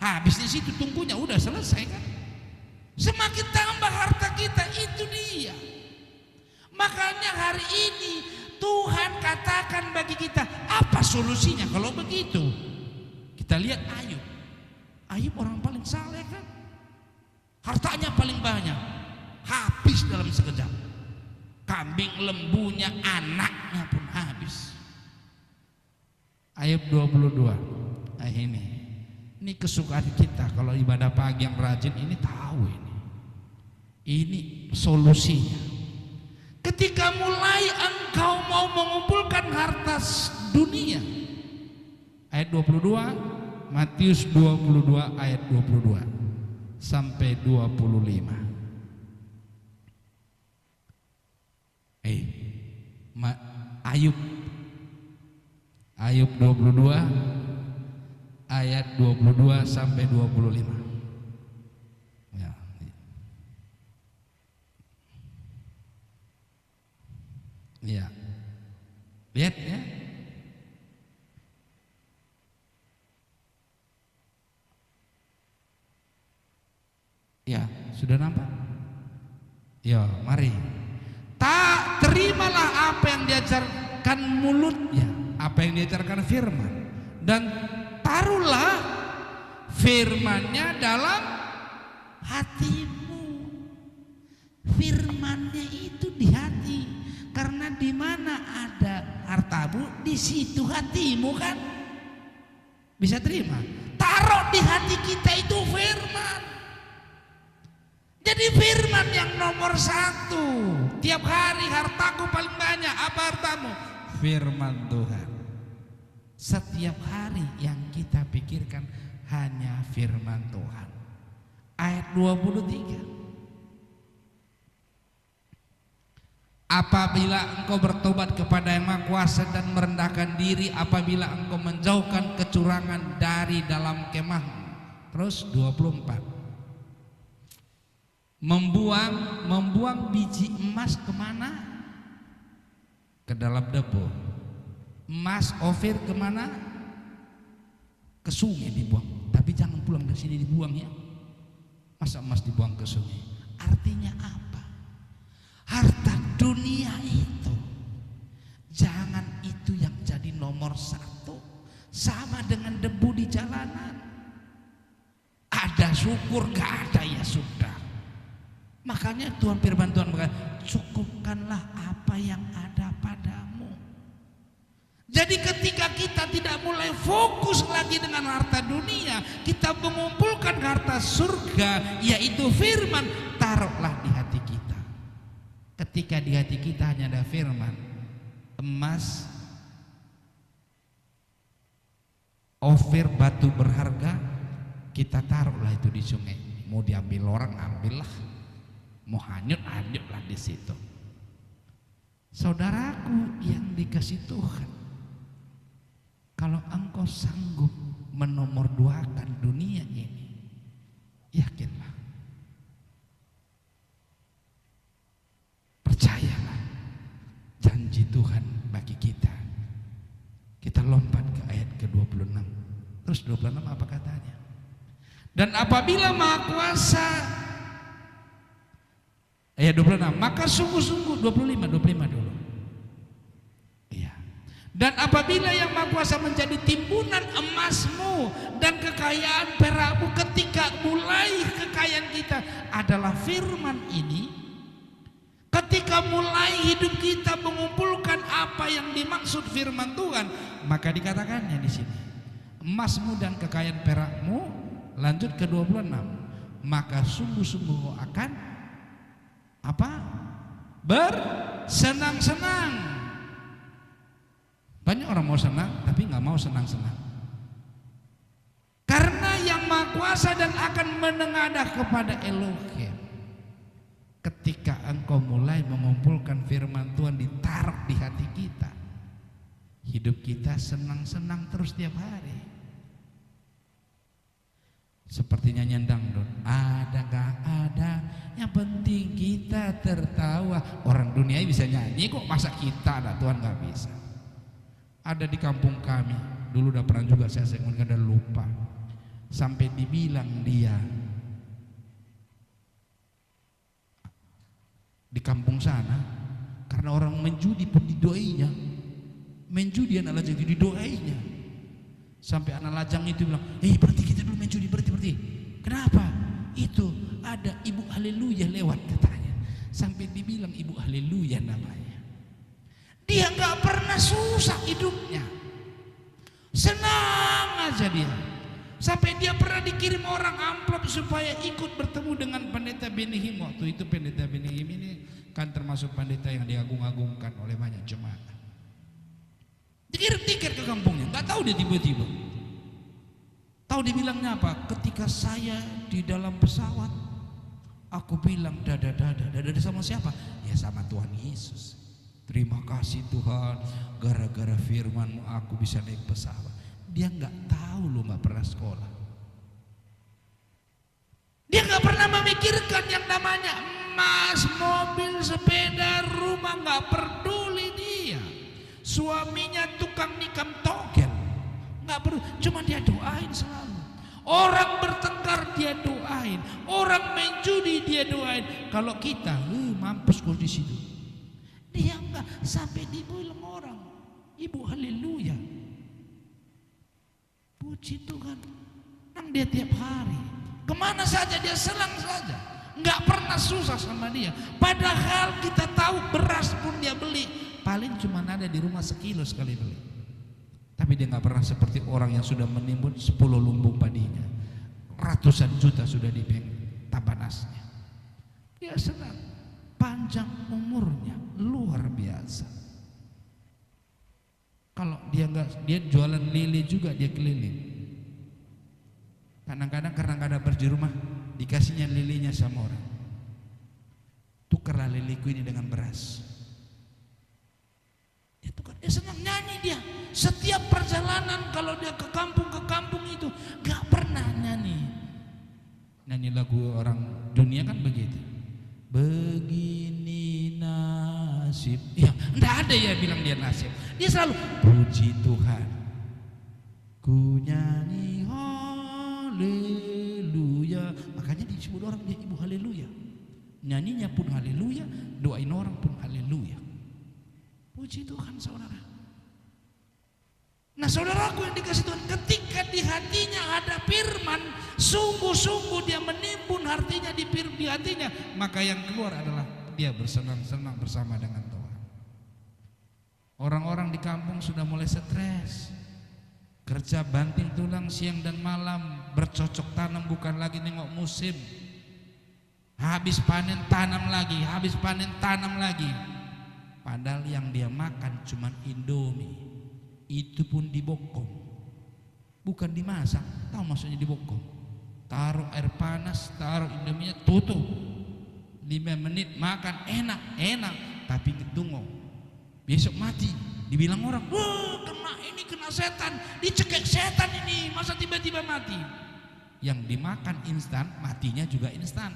Habis di situ tungkunya udah selesai kan. Semakin tambah harta kita, itu dia. Makanya hari ini Tuhan katakan bagi kita, apa solusinya kalau begitu? Kita lihat Ayub. Ayub orang paling saleh kan. Hartanya paling banyak, habis dalam sekejap. Kambing, lembunya, anaknya pun habis. Ayub 22. Nah ini kesukaan kita. Kalau ibadah pagi yang rajin ini tahu ini. Ini solusinya. Ketika mulai engkau mau mengumpulkan harta dunia. Ayat 22, Matius 22 ayat 22 sampai 25. Ayub 22 ayat 22 sampai 25. Ya. Ya. Lihat ya. Ya, sudah nampak? Ya, mari. Tak terimalah apa yang diajarkan mulutnya, apa yang diajarkan firman, dan taruhlah firmannya dalam hatimu. Firmannya itu di hati, karena di mana ada hartamu, di situ hatimu kan. Bisa terima? Taruh di hati kita itu firman. Jadi firman yang nomor satu. Tiap hari hartaku paling banyak. Apa hartamu? Firman Tuhan. Setiap hari yang kita pikirkan hanya firman Tuhan. Ayat 23. Apabila engkau bertobat kepada Yang Maha Kuasa dan merendahkan diri, apabila engkau menjauhkan kecurangan dari dalam kemahmu. Terus 24. Membuang biji emas kemana? Ke dalam debu. Emas Ofir kemana? Ke sungai dibuang. Tapi jangan pulang dari sini dibuang ya. Masa emas dibuang ke sungai? Artinya apa? Harta dunia itu, jangan itu yang jadi nomor satu. Sama dengan debu di jalanan. Ada syukur, gak ada ya sudah. Makanya Tuhan firman Tuhan berkata, cukupkanlah apa yang ada padamu. Jadi ketika kita tidak mulai fokus lagi dengan harta dunia, kita mengumpulkan harta surga, yaitu firman, taruhlah di hati kita. Ketika di hati kita hanya ada firman, emas, Ofir, batu berharga, kita taruhlah itu di sungai. Mau diambil orang, ambillah. Mau hanyut, hanyutlah di situ. Saudaraku yang dikasih Tuhan, kalau engkau sanggup menomorduakan dunia ini, yakinlah, percayalah, janji Tuhan bagi kita. Kita lompat ke ayat ke-26. Terus 26 apa katanya? Dan apabila Maha Kuasa, ayat 26, maka sungguh-sungguh 25 dulu. Iya. Dan apabila Yang Maha Kuasa menjadi timbunan emasmu dan kekayaan perakmu, ketika mulai kekayaan kita adalah firman ini, ketika mulai hidup kita mengumpulkan apa yang dimaksud firman Tuhan, maka dikatakannya di sini, emasmu dan kekayaan perakmu, lanjut ke 26, maka sungguh-sungguh akan apa? Bersenang-senang. Banyak orang mau senang tapi nggak mau senang-senang. Karena Yang Maha Kuasa dan akan menengadah kepada Elohim. Ketika engkau mulai mengumpulkan firman Tuhan, ditaruh di hati kita, hidup kita senang-senang terus tiap hari. Seperti nyanyian dangdut, ada gak ada, yang penting kita tertawa. Orang dunia bisa nyanyi kok, masa kita ada, Tuhan gak bisa. Ada di kampung kami, dulu udah pernah juga saya ngomongin, dan lupa. Sampai dibilang dia di kampung sana, karena orang menjudi pun didoainya, menjudi anak lajang itu didoainya. Sampai anak lajang itu bilang, berarti kita dulu menjudi, berarti. Kenapa? Itu ada Ibu Haleluya lewat katanya. Sampai dibilang Ibu Haleluya namanya. Dia gak pernah susah hidupnya, senang aja dia. Sampai dia pernah dikirim orang amplop supaya ikut bertemu dengan pendeta Benihim. Waktu itu pendeta Benihim ini kan termasuk pendeta yang diagung-agungkan oleh banyak jemaat. Dikirim tiket ke kampungnya, nggak tahu dia tiba-tiba. Tahu dibilangnya apa? Ketika saya di dalam pesawat, aku bilang dada sama siapa? Ya sama Tuhan Yesus. Terima kasih Tuhan, gara-gara firman-Mu aku bisa naik pesawat. Dia nggak tahu lu nggak pernah sekolah. Dia nggak pernah memikirkan yang namanya emas, mobil, sepeda, rumah, nggak peduli dia. Suaminya tukang nikam togel, nggak perlu. Cuma dia doain selalu. Orang bertengkar dia doain, orang main judi dia doain. Kalau kita, mampus gue di situ. Dia nggak sampai dibilang orang, Ibu Haleluya. Puji Tuhan, nang dia tiap hari, kemana saja dia senang saja, nggak pernah susah sama dia. Padahal kita tahu beras pun dia beli, paling cuma ada di rumah sekilo sekali beli. Tapi dia nggak pernah seperti orang yang sudah menimbun 10 lumbung padinya, ratusan juta sudah di bank tabanasnya. Dia senang, panjang umurnya, luar biasa. Kalau dia jualan lele juga, dia keliling. Kadang-kadang karena nggak ada beras di rumah, dikasihnya lelenya sama orang. Tukarlah leleku ini dengan beras. Dia tukar, dia senang nyanyi dia. Setiap perjalanan kalau dia ke kampung itu nggak pernah nyanyi. Nyanyi lagu orang dunia kan begitu. Begini nasib, ya enggak ada ya bilang dia nasib. Dia selalu puji Tuhan, ku nyanyi haleluya. Makanya disebut orang dia Ibu Haleluya. Nyanyinya pun haleluya, doain orang pun haleluya. Puji Tuhan saudara. Nah saudaraku yang dikasih Tuhan, ketika di hatinya ada firman, sungguh-sungguh dia menimbun hatinya di hatinya, maka yang keluar adalah dia bersenang-senang bersama dengan Tuhan. Orang-orang di kampung sudah mulai stres, kerja banting tulang siang dan malam, bercocok tanam bukan lagi nengok musim. Habis panen tanam lagi, habis panen tanam lagi. Padahal yang dia makan cuma Indomie. Itu pun dibokong, bukan dimasak. Tahu maksudnya dibokong? Taruh air panas, taruh Indominya, tutup 5 menit makan, enak, tapi ketunggu besok mati. Dibilang orang, wah kena setan, dicekek setan ini, masa tiba-tiba mati. Yang dimakan instan, matinya juga instan.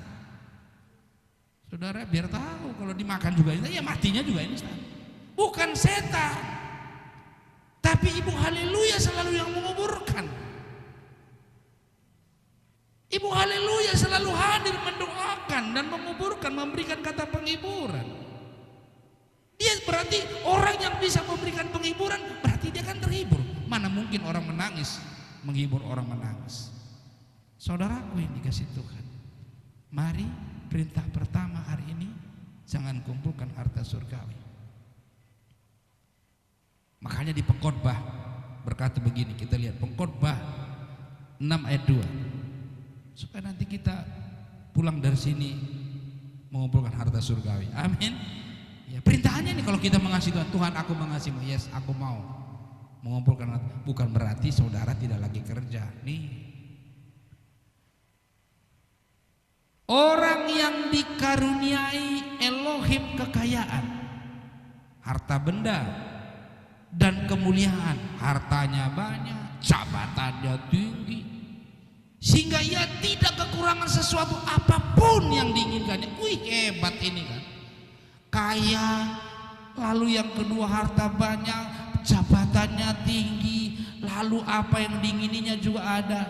Saudara biar tahu, kalau dimakan juga instan, ya matinya juga instan. Bukan setan, tapi Ibu Haleluya selalu yang menguburkan. Ibu Haleluya selalu hadir mendoakan dan menguburkan, memberikan kata penghiburan. Dia berarti orang yang bisa memberikan penghiburan, berarti dia kan terhibur. Mana mungkin orang menangis menghibur orang menangis. Saudaraku yang dikasih Tuhan, mari perintah pertama hari ini, jangan kumpulkan harta surgawi. Makanya di Pengkhotbah berkata begini, kita lihat Pengkhotbah 6 ayat 2, supaya nanti kita pulang dari sini mengumpulkan harta surgawi. Amin. Ya, perintahnya nih, kalau kita mengasihi Tuhan, Tuhan aku mengasihimu, yes aku mau mengumpulkan harta. Bukan berarti saudara tidak lagi kerja. Nih, orang yang dikaruniai Elohim kekayaan, harta benda dan kemuliaan, hartanya banyak, jabatannya tinggi, sehingga ia tidak kekurangan sesuatu apapun yang diinginkannya. Wih, hebat ini kan, kaya, lalu yang kedua harta banyak, jabatannya tinggi, lalu apa yang diingininya juga ada.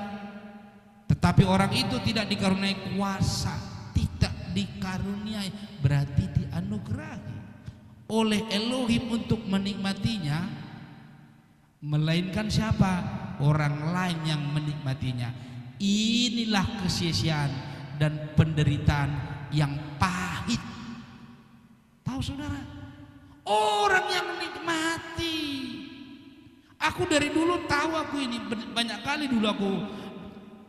Tetapi orang itu tidak dikaruniai kuasa, tidak dikaruniai, berarti dianugerahi oleh Elohim untuk menikmatinya, melainkan siapa? Orang lain yang menikmatinya. Inilah kesia-siaan dan penderitaan yang pahit. Tahu saudara? Orang yang menikmati. Aku dari dulu tahu aku ini, banyak kali dulu aku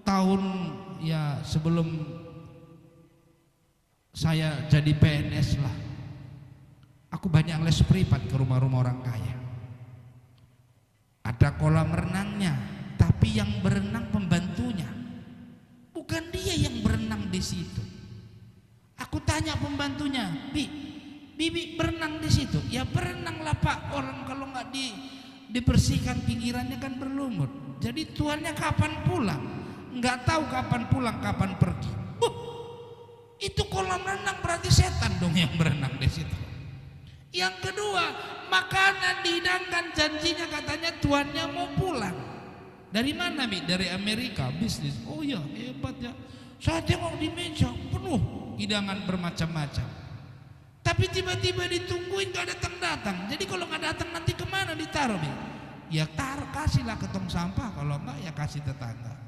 tahun ya sebelum saya jadi PNS lah, aku banyak les privat ke rumah-rumah orang kaya. Ada kolam renangnya, tapi yang berenang pembantunya, bukan dia yang berenang di situ. Aku tanya pembantunya, Bibi berenang di situ? Ya berenanglah Pak, orang kalau nggak dibersihkan pikirannya kan berlumut. Jadi tuannya kapan pulang? Nggak tahu kapan pulang, kapan pergi. Itu kolam renang berarti setan dong yang berenang di situ. Yang kedua, makanan dihidangkan, janjinya katanya tuannya mau pulang. Dari mana Bi? Dari Amerika, bisnis. Oh ya hebat ya. Saya tengok di meja penuh hidangan bermacam-macam. Tapi tiba-tiba ditungguin gak datang-datang. Jadi kalau gak datang nanti kemana ditaruh Bi? Ya taruh, kasihlah ke tong sampah. Kalau enggak ya kasih tetangga.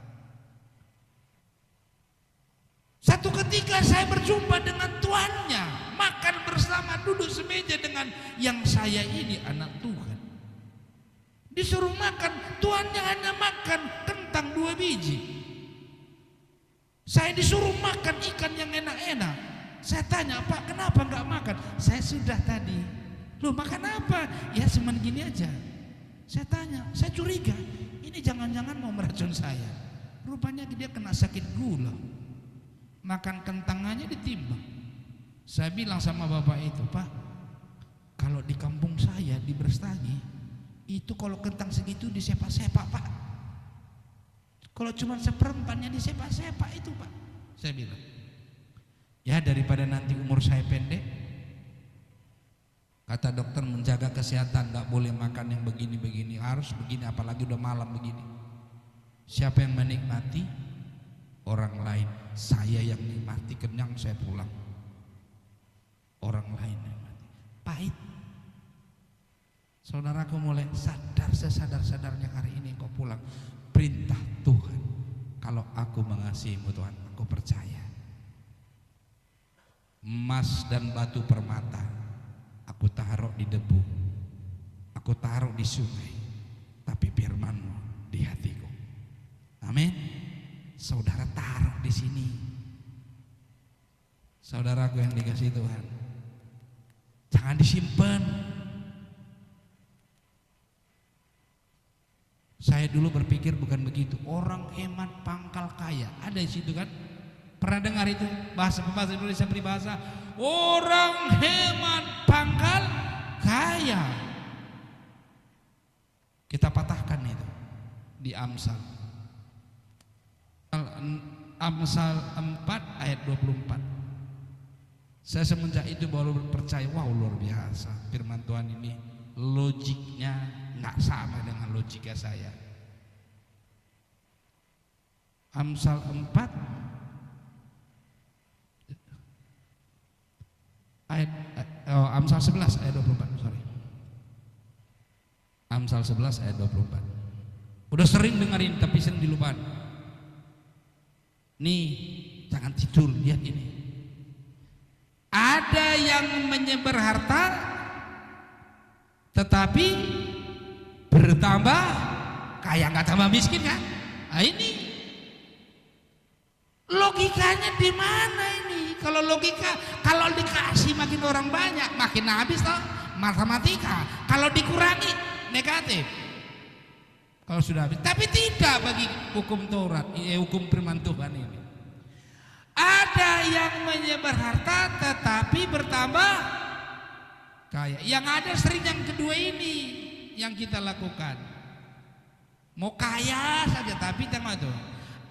Satu ketika saya berjumpa dengan tuannya, makan bersama, duduk semeja dengan yang saya ini anak Tuhan. Disuruh makan, tuannya hanya makan kentang 2 biji. Saya disuruh makan ikan yang enak-enak. Saya tanya, Pak kenapa enggak makan? Saya sudah tadi. Loh makan apa? Ya cuman gini aja. Saya tanya, saya curiga, ini jangan-jangan mau meracun saya. Rupanya dia kena sakit gula. Makan kentangannya ditimbang. Saya bilang sama bapak itu, Pak, kalau di kampung saya di Brastagi, itu kalau kentang segitu disepak-sepak Pak. Kalau cuma seperempatnya disepak-sepak itu Pak. Saya bilang, ya daripada nanti umur saya pendek, kata dokter menjaga kesehatan, gak boleh makan yang begini-begini, harus begini, apalagi udah malam begini. Siapa yang menikmati? Orang lain. Saya yang nikmati, kenyang saya pulang. Orang lain nikmati. Pahit. Saudaraku mulai sadar sesadar-sadarnya hari ini kau pulang. Perintah Tuhan. Kalau aku mengasihimu Tuhan, aku percaya. Emas dan batu permata aku taruh di debu, aku taruh di sungai, tapi firman-Mu di hatiku. Amin. Saudara taruh di sini. Saudaraku yang dikasihi Tuhan, jangan disimpan. Saya dulu berpikir bukan begitu. Orang hemat pangkal kaya. Ada di situ kan? Pernah dengar itu bahasa Indonesia peribahasa? Orang hemat pangkal kaya. Kita patahkan itu di Amsal. Amsal 4 ayat 24. Saya semenjak itu baru percaya, wow luar biasa firman Tuhan ini, logiknya nggak sama dengan logika saya. Amsal 4 ayat Amsal 11 ayat 24, sorry. Amsal 11 ayat 24. Udah sering dengerin tapi sering dilupaan. Nih, jangan tidur, lihat ini. Ada yang menyebar harta tetapi bertambah kaya, nggak tambah miskin kan? Nah ini logikanya di mana ini? Kalau logika, kalau dikasih makin orang banyak makin habis toh, matematika. Kalau dikurangi negatif. Kalau sudah habis, tapi tidak bagi hukum Taurat, hukum firman Tuhan ini. Ada yang menyebar harta tetapi bertambah kaya. Yang ada sering yang kedua ini yang kita lakukan. Mau kaya saja tapi tengok tuh.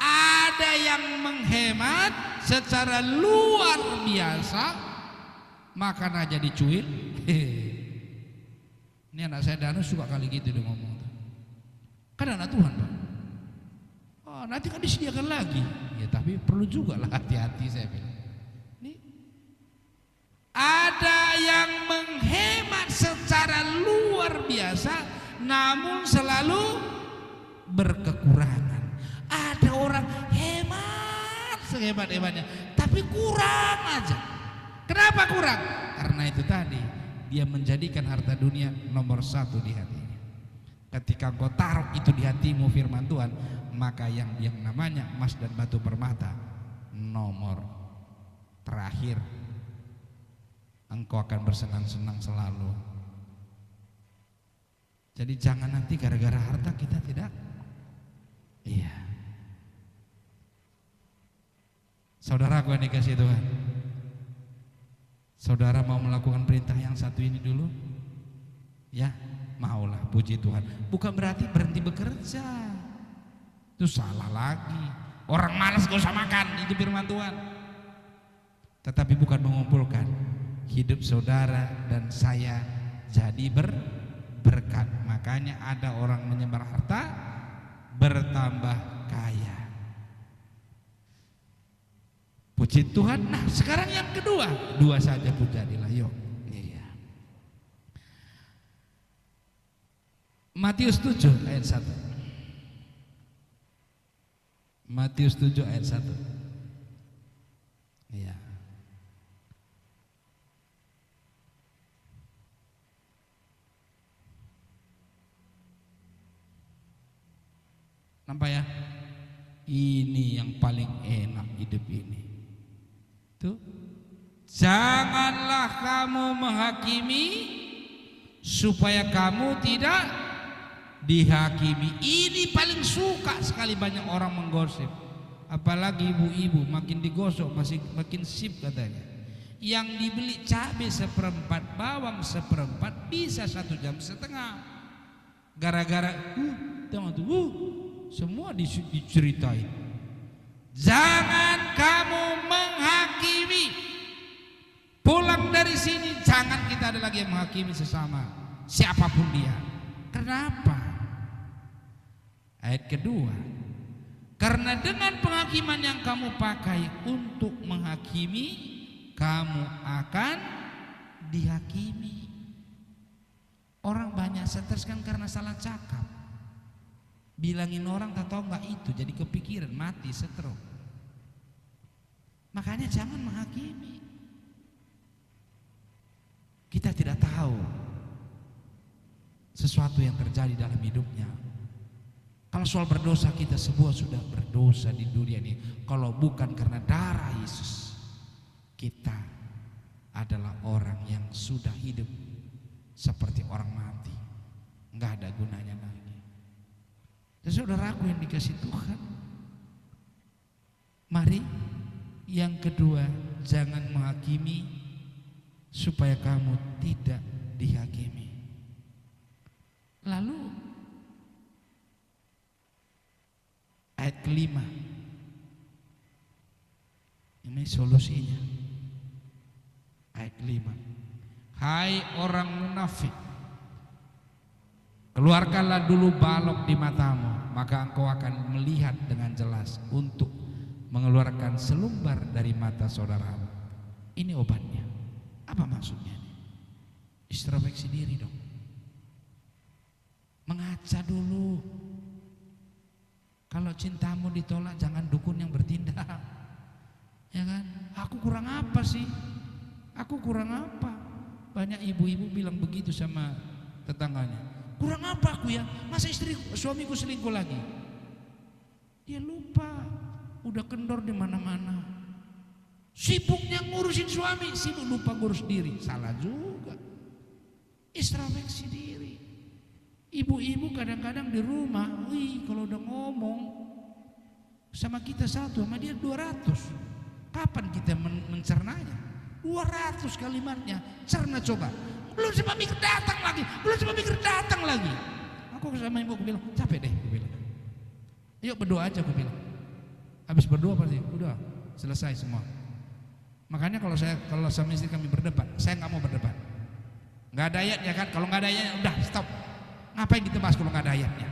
Ada yang menghemat secara luar biasa, makan aja dicuil. Ini anak saya Danu suka kali gitu dia ngomong. Kan anak Tuhan Pak. Oh, nanti kan disediakan lagi. Ya tapi perlu juga lah hati-hati saya bilang. Nih, ada yang menghemat secara luar biasa, namun selalu berkekurangan. Ada orang hemat sehebat-hebatnya, tapi kurang aja. Kenapa kurang? Karena itu tadi, dia menjadikan harta dunia nomor satu di hatinya. Ketika kau taruh itu di hatimu firman Tuhan, maka yang namanya emas dan batu permata nomor terakhir. Engkau akan bersenang-senang selalu. Jadi jangan nanti gara-gara harta kita tidak. Iya. Saudaraku yang dikasih Tuhan, saudara mau melakukan perintah yang satu ini dulu? Ya, maulah, puji Tuhan. Bukan berarti berhenti bekerja. Itu salah lagi. Orang malas gak usah makan, itu firman Tuhan. Tetapi bukan mengumpulkan. Hidup saudara dan saya jadi berkat. Makanya ada orang menyebar harta bertambah kaya. Puji Tuhan. Nah sekarang yang kedua, dua saja pun jadilah. Yuk. Iya. Matius 7 ayat 1. Matius 7 ayat 1. Iya. Nampak ya? Ini yang paling enak hidup ini. Tuh. Janganlah kamu menghakimi supaya kamu tidak dihakimi. Ini paling suka sekali banyak orang menggosip. Apalagi ibu-ibu makin digosok makin sip katanya. Yang dibeli cabai seperempat, bawang seperempat bisa 1,5 jam. Gara-gara semua diceritain. Jangan kamu menghakimi. Pulang dari sini jangan kita ada lagi yang menghakimi sesama, siapapun dia. Kenapa? Ayat kedua, karena dengan penghakiman yang kamu pakai untuk menghakimi, kamu akan dihakimi. Orang banyak stres kan karena salah cakap. Bilangin orang tak tahu nggak itu, jadi kepikiran mati stroke. Makanya jangan menghakimi. Kita tidak tahu sesuatu yang terjadi dalam hidupnya. Kalau soal berdosa, kita semua sudah berdosa di dunia ini. Kalau bukan karena darah Yesus, kita adalah orang yang sudah hidup seperti orang mati, nggak ada gunanya lagi. Dan saudaraku yang dikasih Tuhan, mari yang kedua, jangan menghakimi supaya kamu tidak dihakimi. Lalu ayat kelima, ini solusinya. Ayat kelima, hai orang munafik, keluarkanlah dulu balok di matamu, maka engkau akan melihat dengan jelas untuk mengeluarkan selumbar dari mata saudaramu. Ini obatnya. Apa maksudnya? Introspeksi diri dong. Mengaca dulu. Kalau cintamu ditolak, jangan dukun yang bertindak. Ya kan? Aku kurang apa sih? Aku kurang apa? Banyak ibu-ibu bilang begitu sama tetangganya. Kurang apa aku ya? Masa suamiku selingkuh lagi? Dia lupa, udah kendor di mana-mana. Sibuknya ngurusin suami, sibuk lupa ngurus diri. Salah juga. Introspeksi diri. Ibu-ibu kadang-kadang di rumah, kalau udah ngomong sama kita 1, sama dia 200. Kapan kita mencernanya? 200 kalimatnya, cerna coba. Belum sempat mikir datang lagi. Aku sama ibu, aku bilang, capek deh, aku bilang. Yuk berdoa aja, aku bilang. Habis berdoa pasti, udah selesai semua. Makanya kalau sama istri kami berdebat, saya nggak mau berdebat. Nggak ada ayatnya kan? Kalau nggak ada ayatnya, udah stop. Ngapain kita bahas kalau nggak ada ayatnya?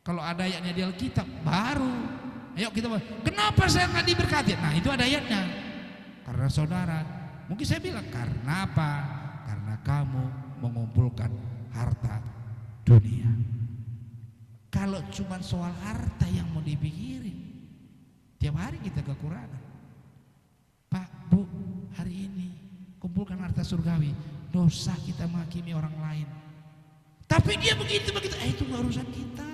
Kalau ada ayatnya di Alkitab baru. Ayo kita, kenapa saya nggak diberkati? Nah itu ada ayatnya. Karena saudara, mungkin saya bilang karena apa? Karena kamu mengumpulkan harta dunia. Kalau cuma soal harta yang mau dipikirin, tiap hari kita kekurangan. Pak, Bu, hari ini kumpulkan harta surgawi, dosa kita menghakimi orang lain. Tapi dia begitu, itu nggak urusan kita.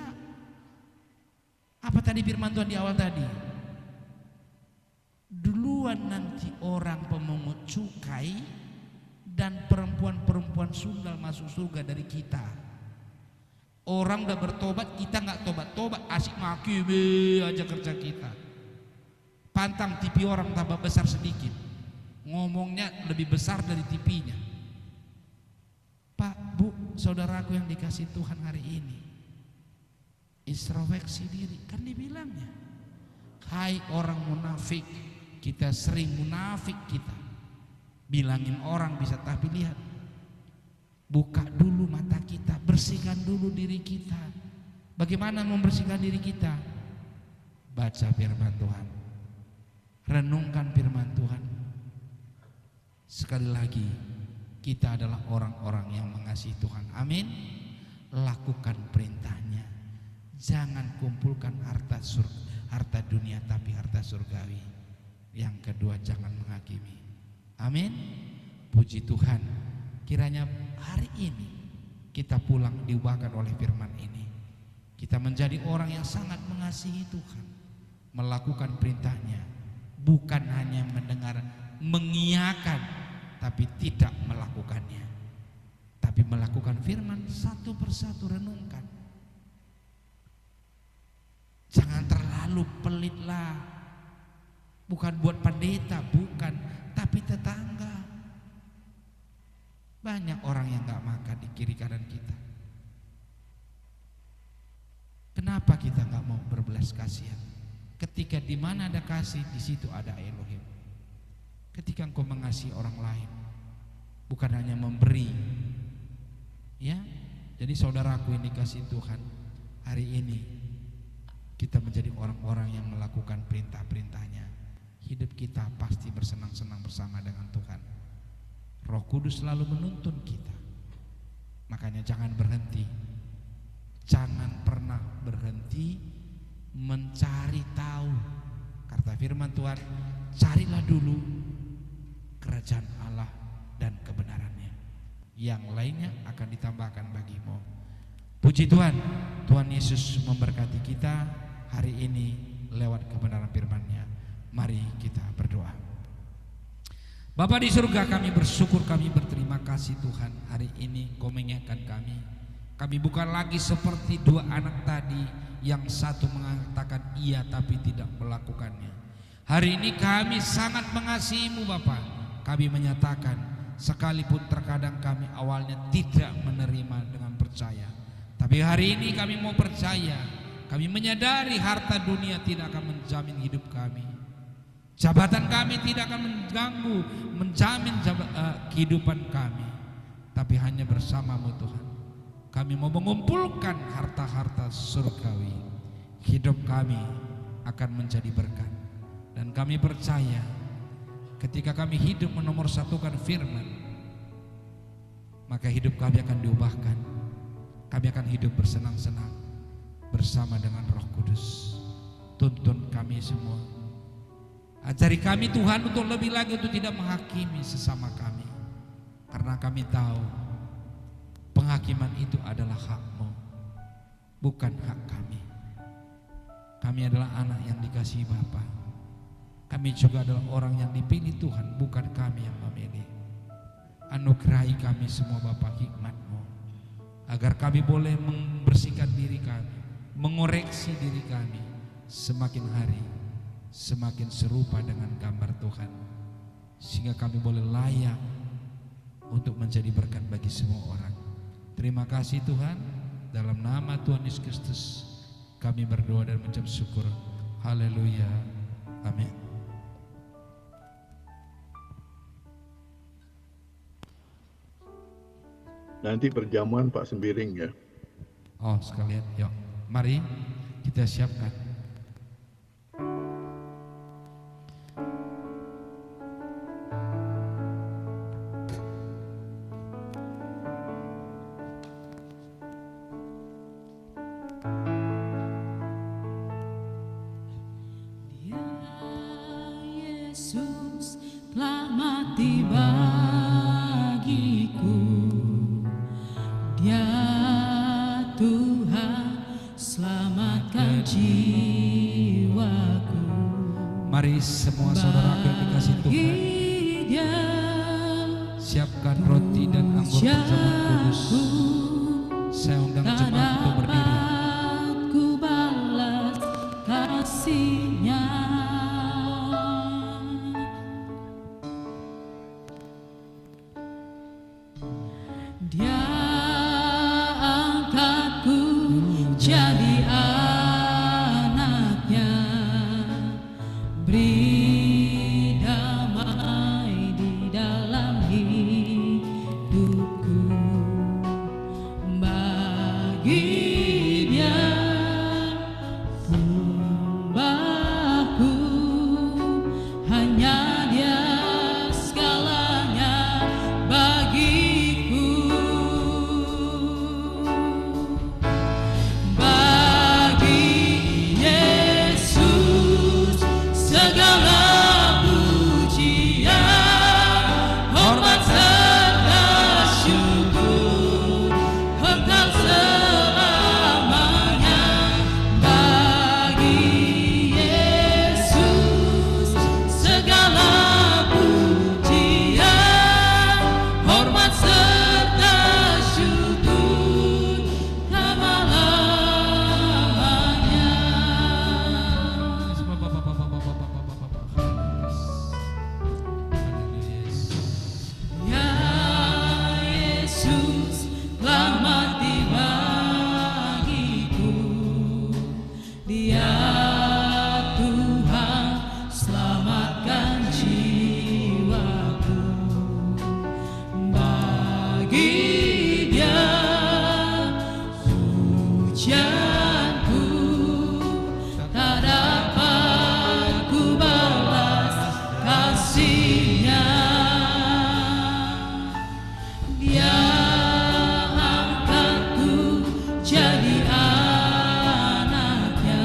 Apa tadi firman Tuhan di awal tadi? Duluan nanti orang pemungut cukai dan perempuan-perempuan sundal masuk surga dari kita. Orang udah bertobat, kita nggak tobat-tobat, asik maki aja kerja kita. Pantang TV orang tambah besar sedikit, ngomongnya lebih besar dari TV-nya. Pak, Bu, saudaraku yang dikasih Tuhan hari ini, introspeksi diri, kan dibilangnya, hai orang munafik, kita sering munafik kita, bilangin orang bisa, tapi lihat, buka dulu mata kita, bersihkan dulu diri kita. Bagaimana membersihkan diri kita? Baca firman Tuhan, renungkan firman Tuhan. Sekali lagi, kita adalah orang-orang yang mengasihi Tuhan, amin. Lakukan perintahnya. Jangan kumpulkan harta dunia, tapi harta surgawi. Yang kedua, jangan menghakimi. Amin. Puji Tuhan. Kiranya hari ini kita pulang diubahkan oleh firman ini. Kita menjadi orang yang sangat mengasihi Tuhan, melakukan perintahnya, bukan hanya mendengar, mengiyakan, tapi tidak melakukannya. Tapi melakukan firman satu persatu, renungkan. Jangan terlalu pelitlah. Bukan buat pendeta, bukan, tapi tetangga. Banyak orang yang gak makan di kiri kanan kita. Kenapa kita gak mau berbelas kasihan? Ketika di mana ada kasih, di situ ada Elohim. Ketika engkau mengasihi orang lain, bukan hanya memberi, ya. Jadi saudaraku yang dikasihi Tuhan, hari ini kita menjadi orang-orang yang melakukan perintah-perintahnya. Hidup kita pasti bersenang-senang bersama dengan Tuhan. Roh Kudus selalu menuntun kita. Makanya jangan berhenti. Jangan pernah berhenti mencari tahu. Kata firman Tuhan, carilah dulu kerajaan Allah dan kebenarannya. Yang lainnya akan ditambahkan bagimu. Puji Tuhan, Tuhan Yesus memberkati kita hari ini lewat kebenaran firman-Nya. Mari kita berdoa. Bapa di surga, kami bersyukur, kami berterima kasih Tuhan, hari ini Kau mengingatkan kami. Kami bukan lagi seperti dua anak tadi yang satu mengatakan iya tapi tidak melakukannya. Hari ini kami sangat mengasihi-Mu Bapa. Kami menyatakan sekalipun terkadang kami awalnya tidak menerima dengan percaya, tapi hari ini kami mau percaya. Kami menyadari harta dunia tidak akan menjamin hidup kami. Jabatan kami tidak akan mengganggu, menjamin kehidupan kami. Tapi hanya bersama-Mu Tuhan, kami mau mengumpulkan harta-harta surgawi. Hidup kami akan menjadi berkat. Dan kami percaya ketika kami hidup menomorsatukan firman, maka hidup kami akan diubahkan. Kami akan hidup bersenang-senang bersama dengan Roh Kudus. Tuntun kami semua. Ajari kami Tuhan untuk lebih lagi untuk tidak menghakimi sesama kami. Karena kami tahu penghakiman itu adalah hak-Mu, bukan hak kami. Kami adalah anak yang dikasihi Bapa. Kami juga adalah orang yang dipilih Tuhan, bukan kami yang memilih. Anugerahi kami semua Bapa hikmat-Mu, agar kami boleh membersihkan diri kami, mengoreksi diri kami, semakin hari semakin serupa dengan gambar Tuhan, sehingga kami boleh layak untuk menjadi berkat bagi semua orang. Terima kasih Tuhan, dalam nama Tuhan Yesus Kristus kami berdoa dan mengucap syukur. Haleluya, amin. Nanti perjamuan Pak Sembiring ya. Oh sekalian, yuk Mari kita siapkan. Yesus telah mati bagiku, Dia Tuhan selamatkan jiwaku. Mari semua saudaraku yang dikasih Tuhan, Dia siapkan roti dan anggur perjamuan kudus. Saya undang jemaat untuk berdiri. ku balas kasih-Nya. Dia angkatku jadi anaknya, beri damai di dalam hidupku. Bagi Dia sembahku, hanya Dia segalanya bagiku. Bagi Yesus segala pujian, hormat serta syukur kekal selamanya. Bagi Yesus segala pujian, hormat serta syukur selama-lamanya. Semua bapak-bapak. Ya Yesus telah mati bagiku, Dia Tuhan selamatkan jiwaku. Bagi Dia pujianku tak dapat ku balas kasih-Nya. Dia angkatku jadi anaknya,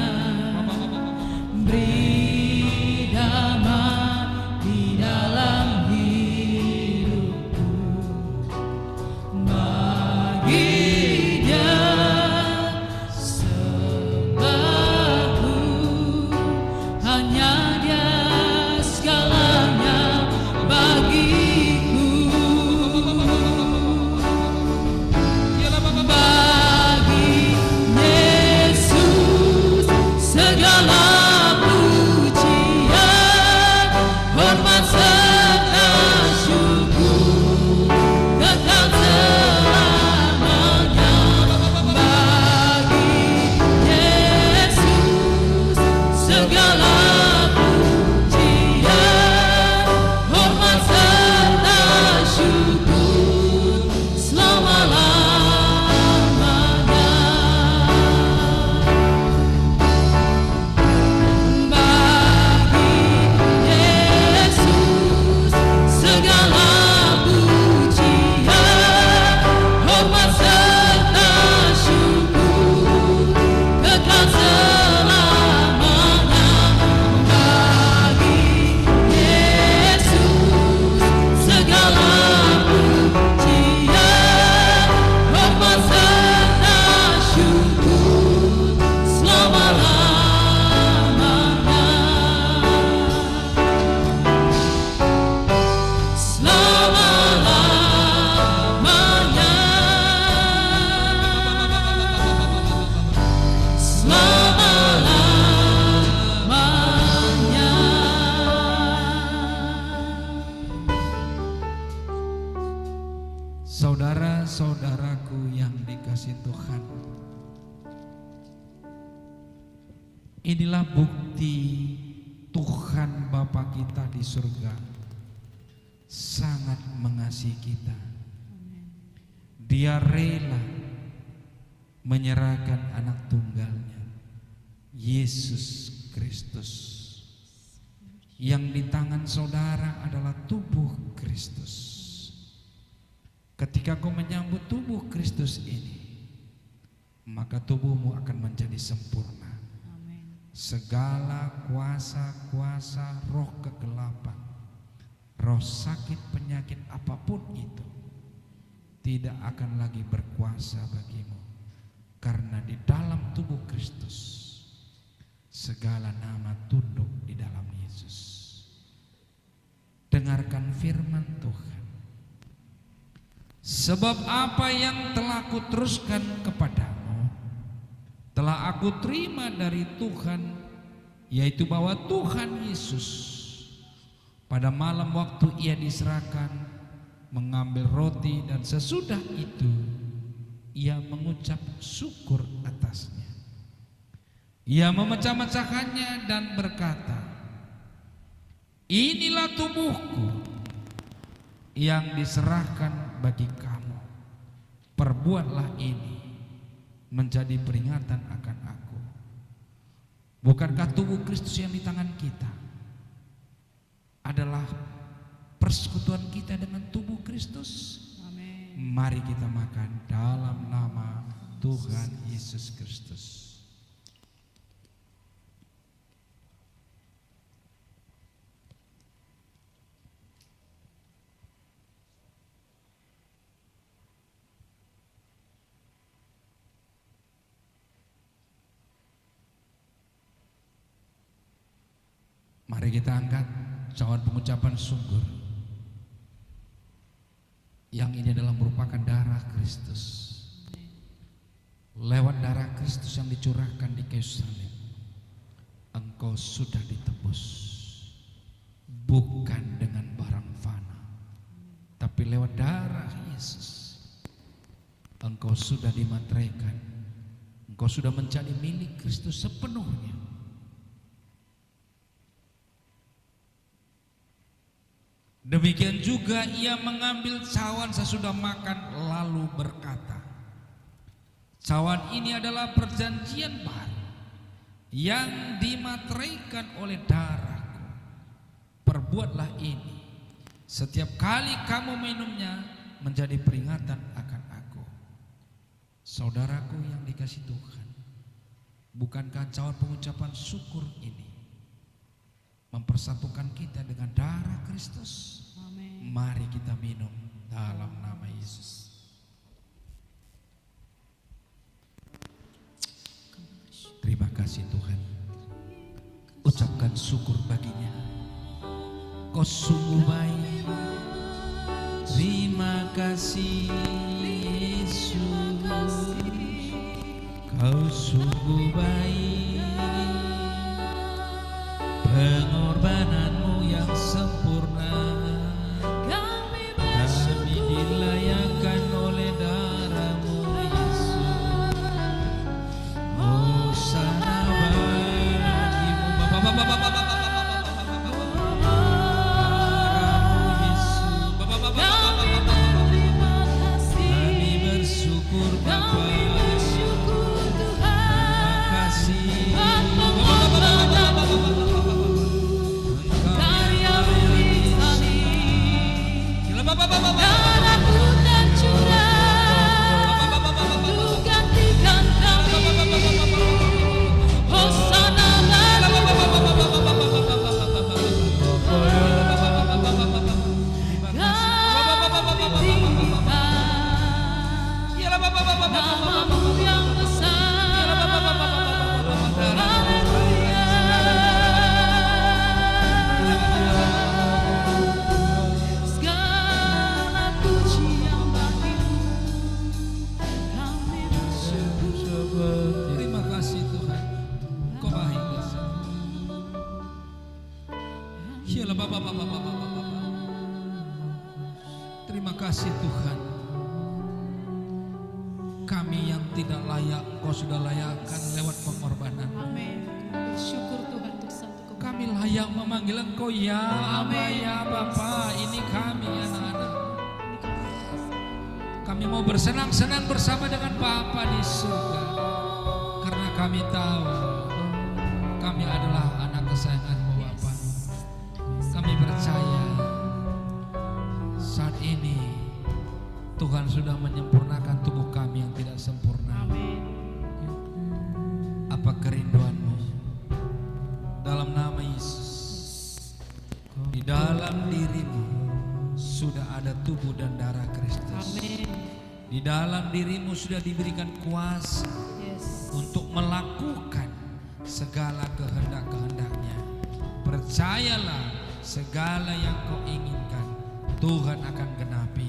beri damai di dalam hidupku. Bagi Dia sembahku, hanya Dia segalanya bagiku. Bagi Yesus segala pujian, hormat serta syukur kekal selamanya. Bagi Yesus segala pujian, hormat serta syukur selama-lamanya. Bagi Yesus segala pujian, hormat serta syukur kekal selamanya. Bagi Yesus segala pujian, hormat serta syukur selama-lamanya. Selama-lamanya. Selama-lamanya. Saudara-saudaraku yang dikasih Tuhan, inilah bukti Tuhan Bapa kita di surga sangat mengasihi kita. Dia rela menyerahkan anak tunggalnya, Yesus Kristus, yang di tangan saudara adalah tubuh Kristus. Ketika kau menyambut tubuh Kristus ini, maka tubuhmu akan menjadi sempurna. Amin. Segala kuasa-kuasa roh kegelapan, roh sakit, penyakit apapun itu tidak akan lagi berkuasa bagimu, karena di dalam tubuh Kristus segala nama tunduk di dalam Yesus. Dengarkan firman Tuhan. Sebab apa yang telah kuteruskan kepadamu telah aku terima dari Tuhan, yaitu bahwa Tuhan Yesus pada malam waktu ia diserahkan mengambil roti, dan sesudah itu ia mengucap syukur atasnya. Ia memecah-mecahkannya dan berkata, inilah tubuhku yang diserahkan bagi kamu. Perbuatlah ini menjadi peringatan akan aku. Bukankah tubuh Kristus yang di tangan kita adalah persekutuan kita dengan tubuh Kristus? Amin. Mari kita makan dalam nama Tuhan Yesus Kristus. Mari kita angkat cawan pengucapan syukur. Yang ini adalah merupakan darah Kristus. Lewat darah Kristus yang dicurahkan di kayu salib, engkau sudah ditebus. Bukan dengan barang fana, tapi lewat darah Yesus engkau sudah dimateraikan. Engkau sudah menjadi milik Kristus sepenuhnya. Demikian juga ia mengambil cawan sesudah makan lalu berkata, cawan ini adalah perjanjian baru yang dimateraikan oleh darahku. Perbuatlah ini setiap kali kamu minumnya menjadi peringatan akan aku. Saudaraku yang dikasihi Tuhan, bukankah cawan pengucapan syukur ini mempersatukan kita dengan darah Kristus? Amin. Mari kita minum dalam nama Yesus. Terima kasih Tuhan. Ucapkan syukur baginya. Kau sungguh baik. Terima kasih Yesus. Kau sungguh baik. Pengorbananmu yang sempurna, kami dilayakkan oleh darahmu Yesus. Hosana bagimu darahmu Yesus. Kami bersyukur Bapa. Terima kasih. Darahku tercurah untuk gantikan kami. Hosana namamu yang besar. Haleluya. Segala pujian bagimu, kami bersyukur. Terima kasih Tuhan. Kau baik. Terima kasih Tuhan. Kami yang tidak layak, Kau sudah layakkan lewat pengorbanan. Amin. Bersyukur Tuhan untuk satu kebaikan. Kami layak memanggil Engkau ya Aba, ya Bapa. Ini kami anak-anak. Kami mau bersenang-senang bersama dengan Bapa di surga, karena kami tahu kami adalah anak kesayangan-Mu Bapa. Kami percaya saat ini Tuhan sudah menyempurnakan tubuh kami yang tidak sempurna. Apa kerinduan-Mu dalam nama Yesus? Di dalam diri-Mu sudah ada tubuh dan darah Kristus. Di dalam diri-Mu sudah diberikan kuasa untuk melakukan segala kehendak-kehendaknya. Percayalah, segala yang kau inginkan Tuhan akan genapi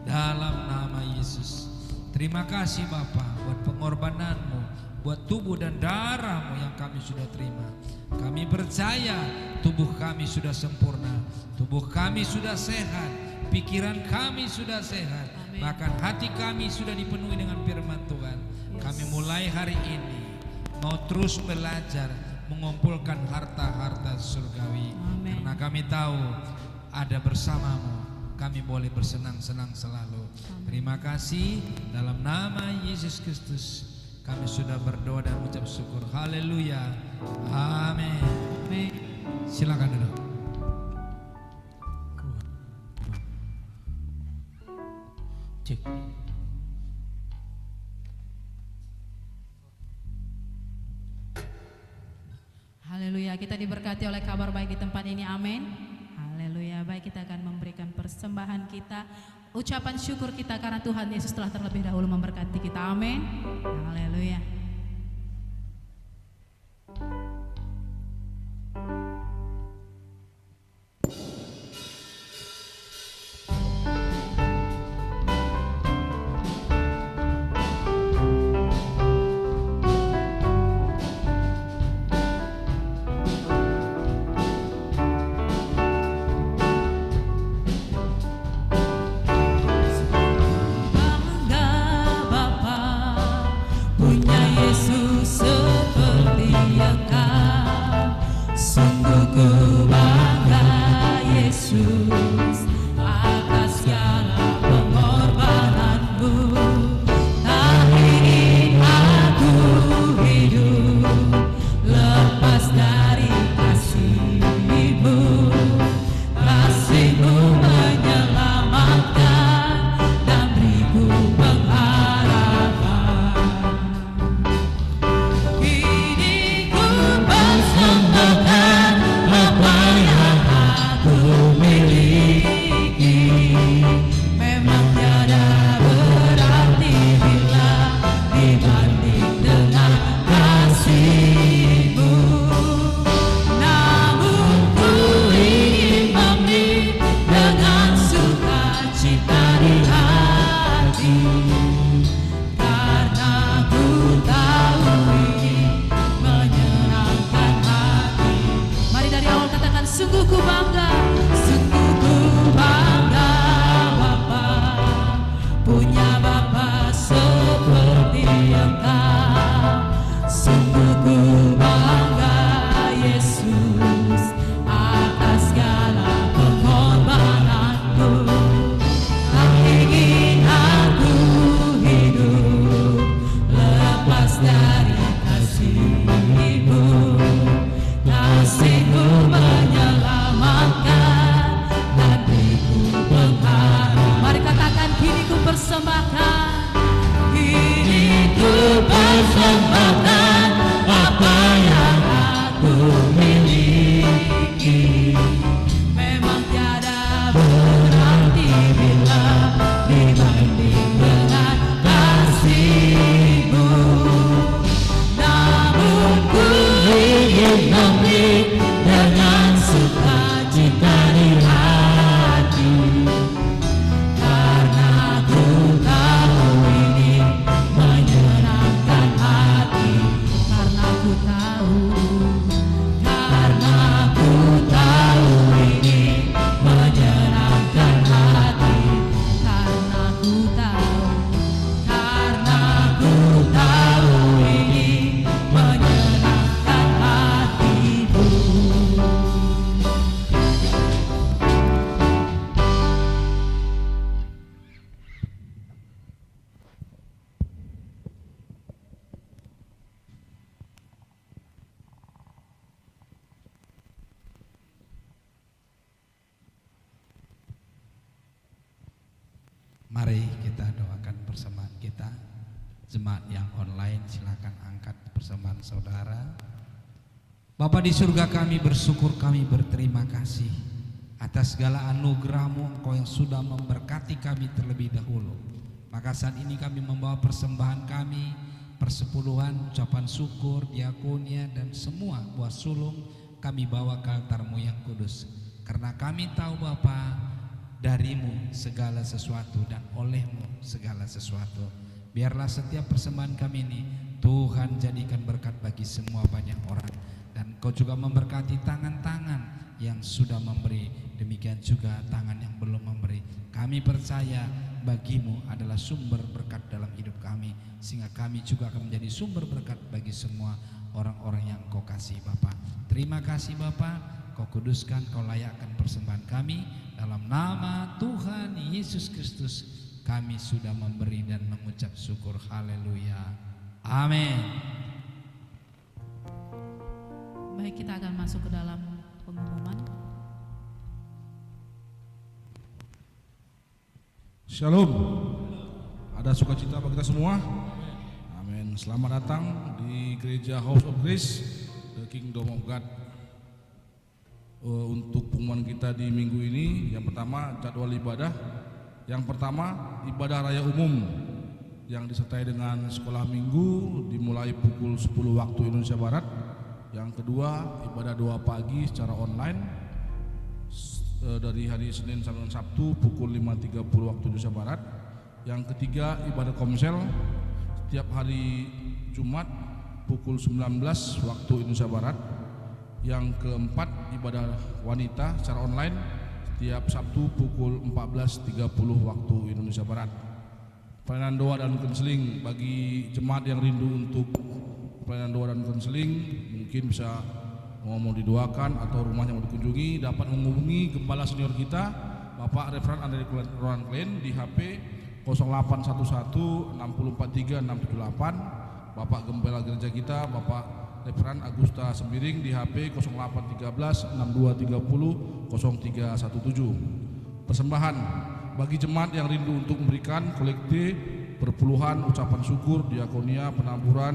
dalam nama Yesus. Terima kasih Bapa buat pengorbanan-Mu, buat tubuh dan darah-Mu yang kami sudah terima. Kami percaya tubuh kami sudah sempurna, tubuh kami sudah sehat, pikiran kami sudah sehat, bahkan hati kami sudah dipenuhi dengan firman Tuhan. Kami mulai hari ini mau terus belajar mengumpulkan harta-harta surgawi. Karena kami tahu ada bersama-Mu, kami boleh bersenang-senang selalu. Terima kasih, dalam nama Yesus Kristus kami sudah berdoa dan mengucap syukur. Haleluya. Amin. Silakan duduk. Cek. Haleluya, kita diberkati oleh kabar baik di tempat ini, amin. Haleluya, baik, kita akan memberikan persembahan kita, ucapan syukur kita karena Tuhan Yesus telah terlebih dahulu memberkati kita, amin. Haleluya. Punya Mari kita doakan persembahan kita. Jemaat yang online silakan angkat persembahan saudara. Bapa di surga, kami bersyukur, kami berterima kasih atas segala anugerah-Mu, Engkau yang sudah memberkati kami terlebih dahulu. Maka saat ini kami membawa persembahan kami, persepuluhan, ucapan syukur, diakonia dan semua buah sulung kami bawa ke altar-Mu yang kudus. Karena kami tahu Bapa, dari-Mu segala sesuatu dan oleh-Mu segala sesuatu. Biarlah setiap persembahan kami ini Tuhan jadikan berkat bagi semua banyak orang. Dan Kau juga memberkati tangan-tangan yang sudah memberi, demikian juga tangan yang belum memberi. Kami percaya bagi-Mu adalah sumber berkat dalam hidup kami, sehingga kami juga akan menjadi sumber berkat bagi semua orang-orang yang Kau kasih Bapa. Terima kasih Bapa, Kau kuduskan, Kau layakkan persembahan kami. Dalam nama Tuhan Yesus Kristus kami sudah memberi dan mengucap syukur. Haleluya. Amin. Baik, kita akan masuk ke dalam pengumuman. Shalom. Ada sukacita bagi kita semua. Amin. Selamat datang di Gereja House of Grace, The Kingdom of God. Untuk pengumuman kita di minggu ini, yang pertama jadwal ibadah. Yang pertama ibadah raya umum yang disertai dengan sekolah minggu dimulai pukul 10 waktu Indonesia Barat. Yang kedua ibadah doa pagi secara online dari hari Senin sampai Sabtu pukul 5.30 waktu Indonesia Barat. Yang ketiga ibadah komsel setiap hari Jumat pukul 19 waktu Indonesia Barat. Yang keempat ibadah wanita secara online setiap Sabtu pukul 14.30 waktu Indonesia Barat. Pelayanan doa dan konseling bagi jemaat yang rindu untuk pelayanan doa dan konseling, mungkin bisa mau didoakan atau rumahnya mau dikunjungi, dapat menghubungi gembala senior kita Bapak Reverend Andre Rohan Klein di HP 0811 643 678. Bapak gembala gereja kita Bapak Reverend Agusta Sembiring di HP 0813 6230 0317. Persembahan bagi jemaat yang rindu untuk memberikan kolekte, perpuluhan, ucapan syukur, diakonia, penaburan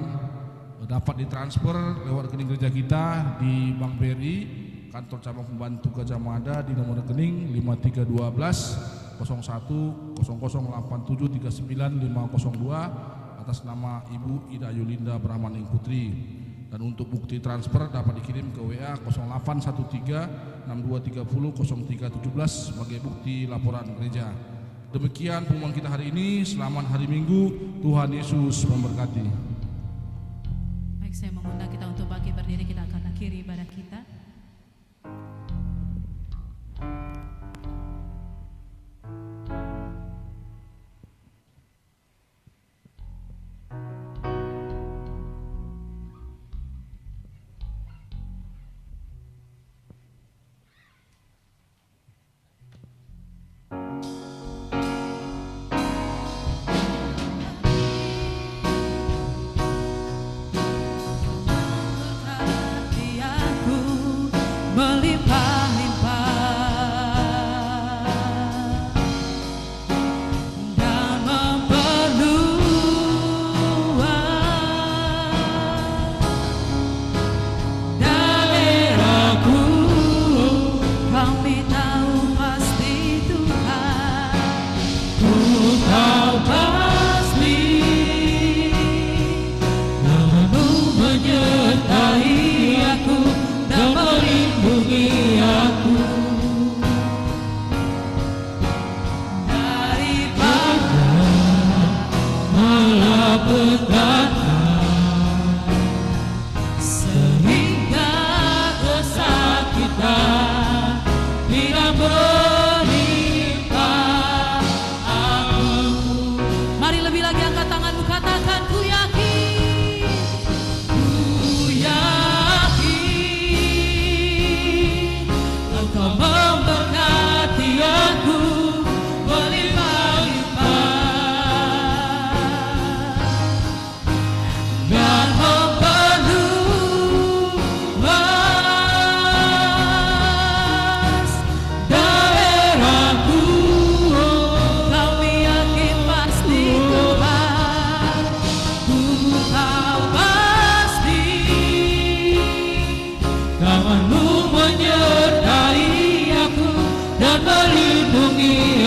dapat ditransfer lewat rekening gereja kita di Bank BRI, kantor cabang pembantu Gajah Mada di nomor rekening 5312 01 008739 502 atas nama Ibu Ida Yulinda Brahmaning Putri. Dan untuk bukti transfer dapat dikirim ke WA 0813 6230 0317 sebagai bukti laporan gereja. Demikian pengumuman kita hari ini. Selamat hari Minggu. Tuhan Yesus memberkati. Baik, saya mengundang kita untuk bangkit berdiri, kita akan akhiri ibadah kita.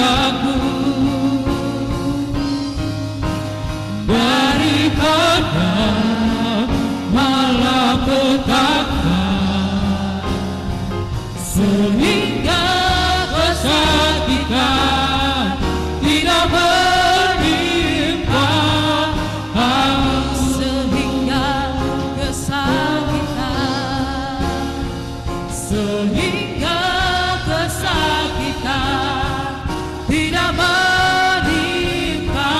aku daripada malapetaka, sehingga kesakitan tidak menimpa aku, sehingga kesakitan, sehingga kesakitan tidak menimpa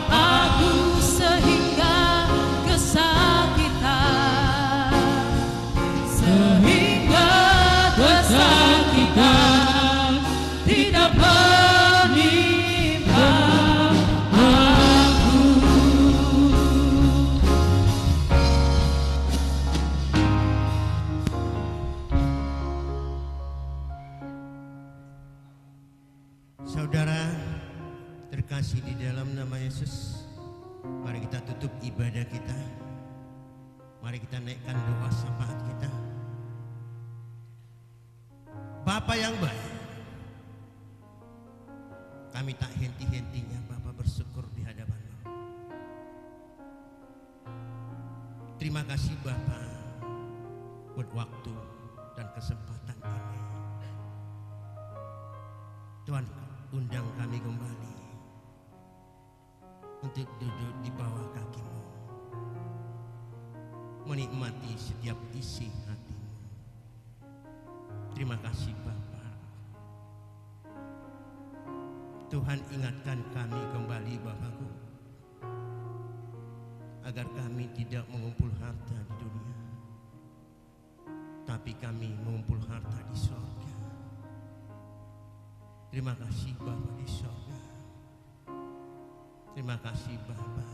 aku, sehingga kesakitan, sehingga kesakitan tidak menimpa aku. Saudara terkasih di dalam nama Yesus, mari kita tutup ibadah kita. Mari kita naikkan doa syafaat kita. Bapa yang baik, kami tak henti-hentinya Bapa bersyukur di hadapan-Mu. Terima kasih Bapa buat waktu dan kesempatan ini. Tuhan, undang kami kembali untuk duduk di bawah kaki-Mu, menikmati setiap isi hati-Mu. Terima kasih Bapa. Tuhan, ingatkan kami kembali Bapakku, agar kami tidak mengumpul harta di dunia, tapi kami mengumpul harta di surga. Terima kasih Bapa di surga. Terima kasih Bapa,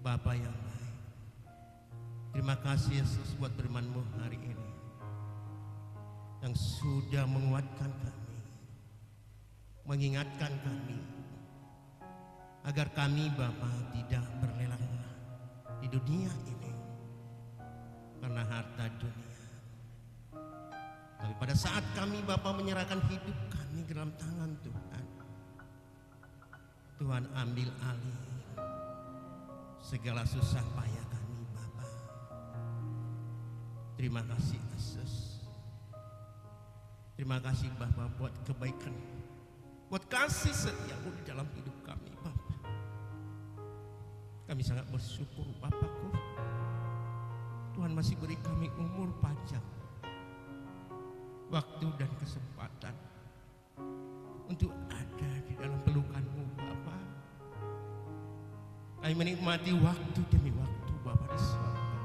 Bapa yang baik. Terima kasih Yesus buat firman-Mu hari ini yang sudah menguatkan kami, mengingatkan kami agar kami Bapa tidak berlelah-lelah di dunia ini karena harta dunia. Tapi pada saat kami Bapa menyerahkan hidup kami ke dalam tangan Tuhan, Tuhan ambil alih segala susah payah kami Bapa. Terima kasih Yesus. Terima kasih Bapa buat kebaikan, buat kasih setia-Mu di dalam hidup kami Bapa. Kami sangat bersyukur Bapakku. Tuhan masih beri kami umur panjang, waktu dan kesempatan untuk ada di dalam pelukan-Mu Bapa. Kami menikmati waktu demi waktu Bapa di surga.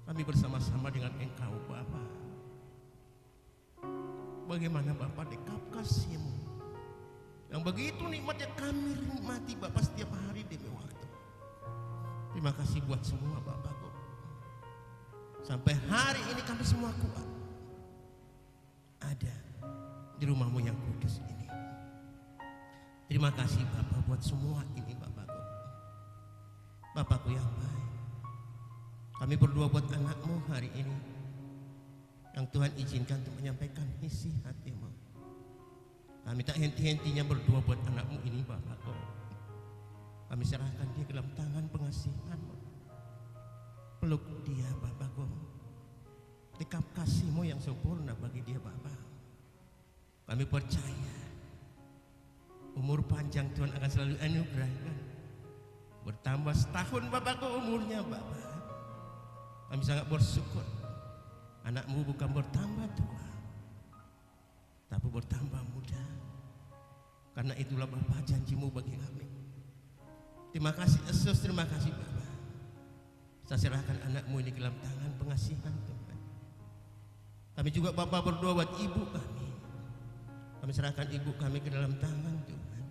Kami bersama-sama dengan Engkau Bapa. Bagaimana Bapa dekap kasih-Mu yang begitu nikmatnya kami nikmati Bapa setiap hari demi waktu. Terima kasih buat semua Bapakku. Sampai hari ini kami semua kuat ada di rumah-Mu yang kudus ini. Terima kasih Bapa buat semua ini Bapakku. Bapakku yang baik, kami berdoa buat anak-Mu hari ini yang Tuhan izinkan untuk menyampaikan isi hati-Mu. Kami tak henti-hentinya berdoa buat anak-Mu ini Bapakku. Kami serahkan dia ke dalam tangan pengasihan-Mu. Peluk dia Bapakku, dekap kasih-Mu yang sempurna bagi dia Bapa. Kami percaya umur panjang Tuhan akan selalu anugerahkan. Bertambah setahun Bapakku umurnya Bapa. Kami sangat bersyukur anak-Mu bukan bertambah tua, tapi bertambah muda. Karena itulah Bapa janji-Mu bagi kami. Terima kasih Yesus, terima kasih Bapa. Saya serahkan anak-Mu ini ke dalam tangan pengasihan Tuhan. Kami juga Bapa berdoa buat ibu kami. Kami serahkan ibu kami ke dalam tangan Tuhan.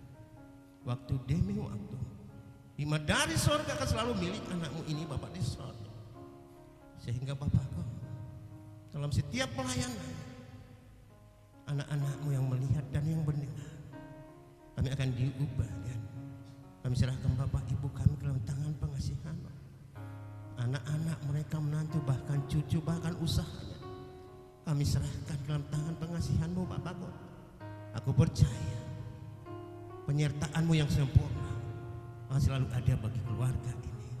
Waktu demi waktu, hikmat dari surga akan selalu milik anak-Mu ini Bapa di surga. Sehingga Bapakku, dalam setiap pelayanan, anak-anak-Mu yang melihat dan yang mendengar, kami akan diubah dan kami serahkan Bapak Ibu kami ke dalam tangan pengasihan. Anak-anak mereka, menantu, bahkan cucu, bahkan usahanya, kami serahkan dalam tangan pengasihan-Mu Bapakku. Aku percaya penyertaan-Mu yang sempurna akan selalu ada bagi keluarga ini.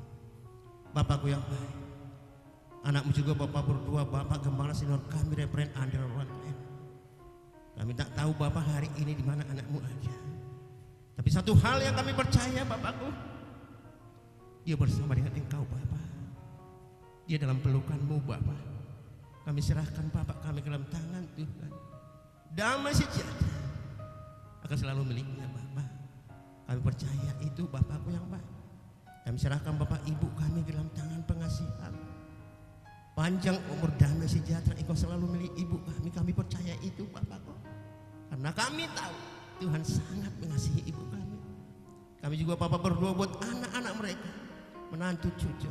Bapakku yang baik, anak-Mu juga Bapak berdua, Bapak Gembala Senior kami, Reverend Andrew Ronlen. Kami tak tahu Bapak hari ini di mana anak-Mu ada. Tapi satu hal yang kami percaya Bapakku, dia bersama dengan Engkau Bapak. Dia dalam pelukan-Mu Bapak. Kami serahkan Bapak kami ke dalam tangan Tuhan. Damai sejahtera akan selalu miliknya Bapak. Kami percaya itu Bapakku yang baik. Kami serahkan Bapak Ibu kami ke dalam tangan pengasihan. Panjang umur, damai sejahtera Engkau selalu milik Ibu kami. Kami percaya itu Bapakku. Karena kami tahu Tuhan sangat mengasihi Ibu kami. Kami juga Bapak berdoa buat anak-anak mereka, menantu cucu,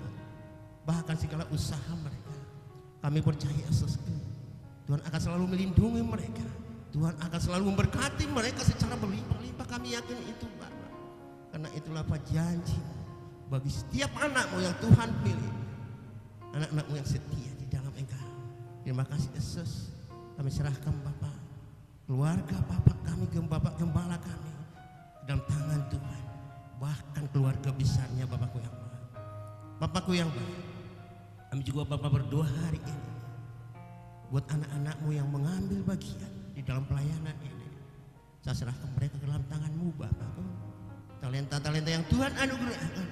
bahkan segala usaha mereka. Kami percaya Tuhan akan selalu melindungi mereka. Tuhan akan selalu memberkati mereka secara berlimpah-limpah. Kami yakin itu Bapak. Karena itulah Pak janji bagi setiap anak-Mu yang Tuhan pilih, anak-anak-Mu yang setia di dalam Engkau. Terima kasih Yesus. Kami serahkan Bapak, keluarga Bapak kami, Bapak Gembala kami dalam tangan Tuhan. Bahkan keluarga besarnya Bapakku yang baik. Bapakku yang baik, kami juga Bapak berdoa hari ini buat anak-anak-Mu yang mengambil bagian di dalam pelayanan ini. Saya serahkan mereka ke dalam tangan-Mu Bapakku. Talenta-talenta yang Tuhan anugerahkan,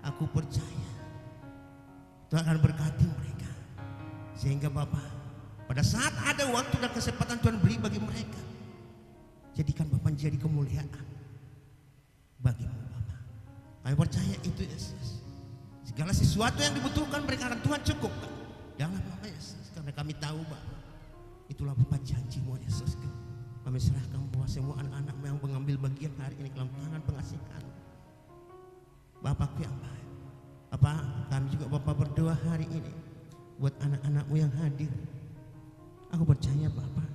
aku percaya Tuhan akan berkati mereka. Sehingga Bapak, pada saat ada waktu dan kesempatan Tuhan beri bagi mereka, jadikan Bapak menjadi kemuliaan bagimu Bapak. Kami percaya itu Yesus. Segala sesuatu yang dibutuhkan mereka akan Tuhan cukupkan dalam nama Yesus. Karena kami tahu Bapak, itulah Bapak janji-Mu Yesus. Kami serahkan bahwa semua anak-anak-Mu yang mengambil bagian hari ini dalam tangan pengasihan Bapakku yang baik. Bapak, kami juga Bapak berdoa hari ini buat anak-anak-Mu yang hadir. Aku percaya Bapak,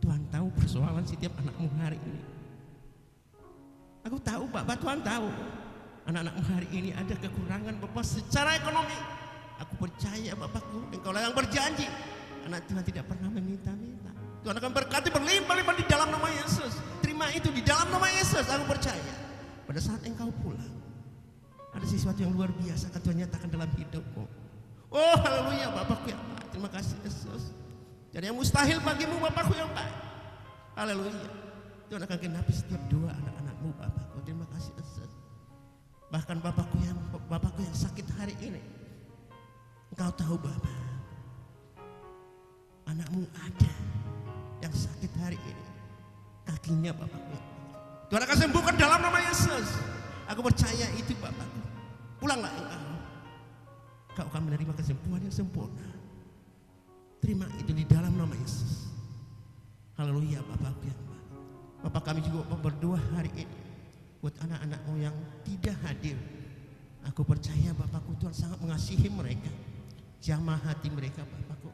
Tuhan tahu persoalan setiap anak-Mu hari ini. Aku tahu Bapak, Tuhan tahu anak-anak-Mu hari ini ada kekurangan Bapak secara ekonomi. Aku percaya Bapakku, Engkau lah yang berjanji anak Tuhan tidak pernah meminta-minta. Tuhan akan berkati berlimpah-limpah di dalam nama Yesus. Terima itu di dalam nama Yesus. Aku percaya pada saat Engkau pulang, ada sesuatu yang luar biasa akan Tuhan nyatakan dalam hidupmu. Oh haleluya Bapakku yang baik. Terima kasih Yesus. Jadi yang mustahil bagimu Bapakku yang baik. Haleluya. Tuhan akan genapi setiap doa anak-anak-Mu Bapakku. Terima kasih Yesus. Bahkan Bapakku yang sakit hari ini, Engkau tahu Bapak, anak-Mu ada yang sakit hari ini, kakinya Bapakku. Tuhan akan sembuhkan dalam nama Yesus. Aku percaya itu Bapakku. Pulanglah Engkau akan menerima kesembuhan yang sempurna. Terima itu di dalam nama Yesus. Haleluya Bapakku yang baik. Bapak kami juga berdoa hari ini buat anak-anak-Mu yang tidak hadir. Aku percaya Bapakku, Tuhan sangat mengasihi mereka. Jamah hati mereka Bapakku.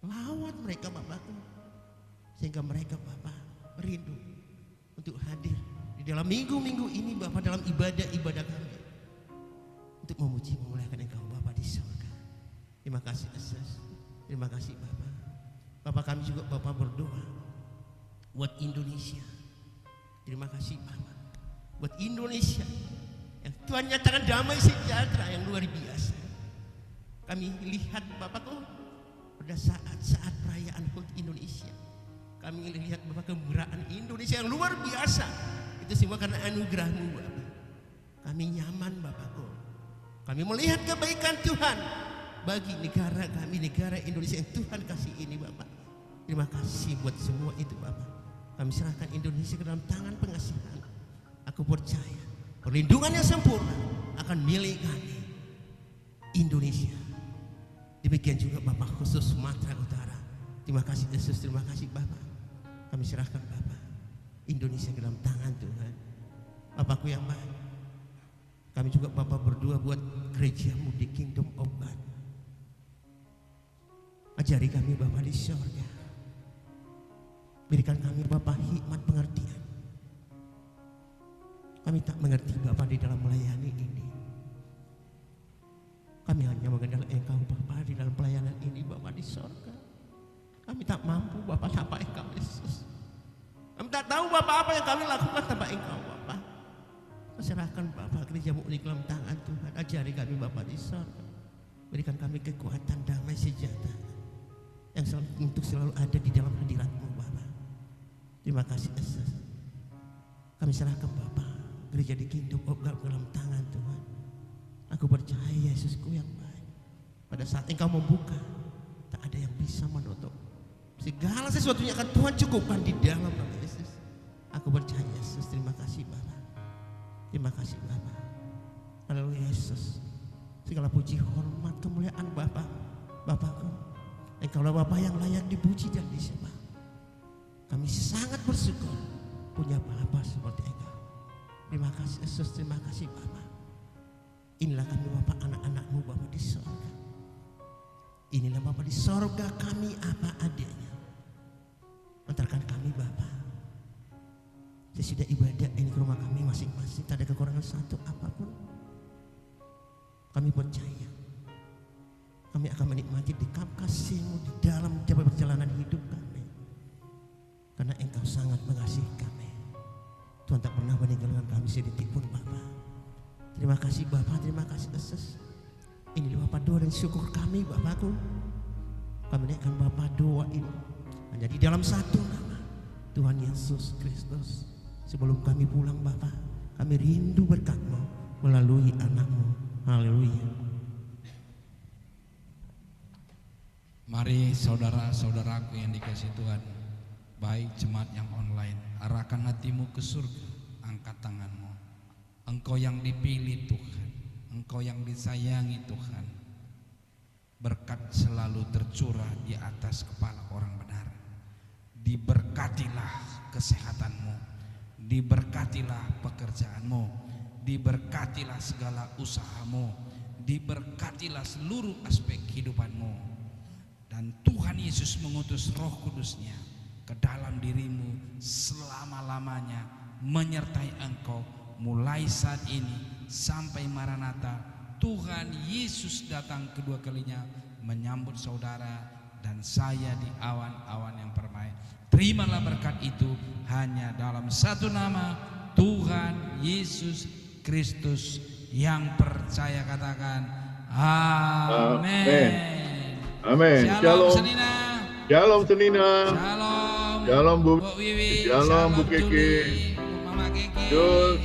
Lawat mereka Bapakku, sehingga mereka Bapak merindu untuk hadir di dalam minggu-minggu ini Bapak, dalam ibadah-ibadah kami, untuk memuji memuliakan Engkau Bapak di surga. Terima kasih Yesus. Terima kasih Bapak. Bapak kami juga Bapak berdoa buat Indonesia. Terima kasih Bapak buat Indonesia yang Tuhan nyatakan damai sejahtera yang luar biasa. Kami lihat Bapakku pada saat-saat perayaan HUT Indonesia, kami lihat Bapak kemurahan Indonesia yang luar biasa. Itu semua karena anugerah-Mu Bapak. Kami nyaman Bapakku. Kami melihat kebaikan Tuhan bagi negara kami, negara Indonesia yang Tuhan kasih ini Bapak. Terima kasih buat semua itu Bapak. Kami serahkan Indonesia ke dalam tangan pengasihan. Aku percaya perlindungan yang sempurna akan milik kami Indonesia. Demikian juga Bapak khusus Sumatera Utara. Terima kasih Yesus, terima kasih Bapak. Kami serahkan Bapak Indonesia ke dalam tangan Tuhan. Bapakku yang baik, kami juga Bapak berdoa buat gereja-Mu di Kingdom of God. Ajari kami Bapak di surga. Berikan kami Bapak hikmat pengertian. Kami tak mengerti Bapak di dalam melayani ini. Kami hanya mengenal Engkau Bapak di dalam pelayanan ini Bapak di surga. Kami tak mampu Bapa tanpa Engkau Yesus. Kami tak tahu Bapa apa yang kami lakukan tanpa Engkau Bapa. Serahkan Bapa gereja Murni dalam tangan Tuhan. Ajari kami Bapa di sorga. Berikan kami kekuatan damai sejahtera yang untuk selalu ada di dalam hadirat-Mu Bapa. Terima kasih Yesus. Kami serahkan Bapa gereja di Kinduk Oggal dalam tangan Tuhan. Aku percaya Yesusku yang baik. Pada saat Engkau membuka, tak ada yang bisa menutup. Segala sesuatunya akan Tuhan cukupkan di dalam nama Yesus. Aku percaya Yesus. Terima kasih Bapa. Terima kasih Bapa. Haleluya Yesus. Segala puji hormat kemuliaan Bapa, Bapakku. Engkaulah Bapa yang layak dipuji dan disembah. Kami sangat bersyukur punya Bapa seperti Engkau. Terima kasih Yesus. Terima kasih Bapa. Inilah kami Bapa, anak-anak-Mu Bapa di sorga. Inilah Bapa di sorga, kami apa adanya. Antarkan kami Bapa. Sesudah ibadah ini ke rumah kami masing-masing, tak ada kekurangan satu apapun. Kami percaya kami akan menikmati dekap kasih-Mu di dalam perjalanan hidup kami. Karena Engkau sangat mengasihi kami. Tuhan tak pernah meninggalkan kami sedikit pun Bapa. Terima kasih Bapa, terima kasih Yesus. Ini Bapa doa dan syukur kami Bapakku. Kami naikkan Bapa doa ini hanya di dalam satu nama, Tuhan Yesus Kristus. Sebelum kami pulang Bapa, kami rindu berkat-Mu melalui anak-Mu. Haleluya. Mari saudara-saudaraku yang dikasihi Tuhan, baik jemaat yang online, arahkan hatimu ke surga, angkat tanganmu. Engkau yang dipilih Tuhan, Engkau yang disayangi Tuhan. Berkat selalu tercurah di atas kepala orang benar. Diberkatilah kesehatanmu, diberkatilah pekerjaanmu, diberkatilah segala usahamu, diberkatilah seluruh aspek kehidupanmu. Dan Tuhan Yesus mengutus Roh Kudus-Nya ke dalam dirimu selama-lamanya, menyertai engkau mulai saat ini sampai Maranatha. Tuhan Yesus datang kedua kalinya menyambut saudara dan saya di awan-awan yang permai. Terimalah berkat itu hanya dalam satu nama, Tuhan Yesus Kristus. Yang percaya katakan amin. Amin. Shalom Senina. Shalom Senina. Shalom. Shalom Bu Wiwi. Shalom Bu Kiki. Juli, Bu Mama Kiki. Shalom.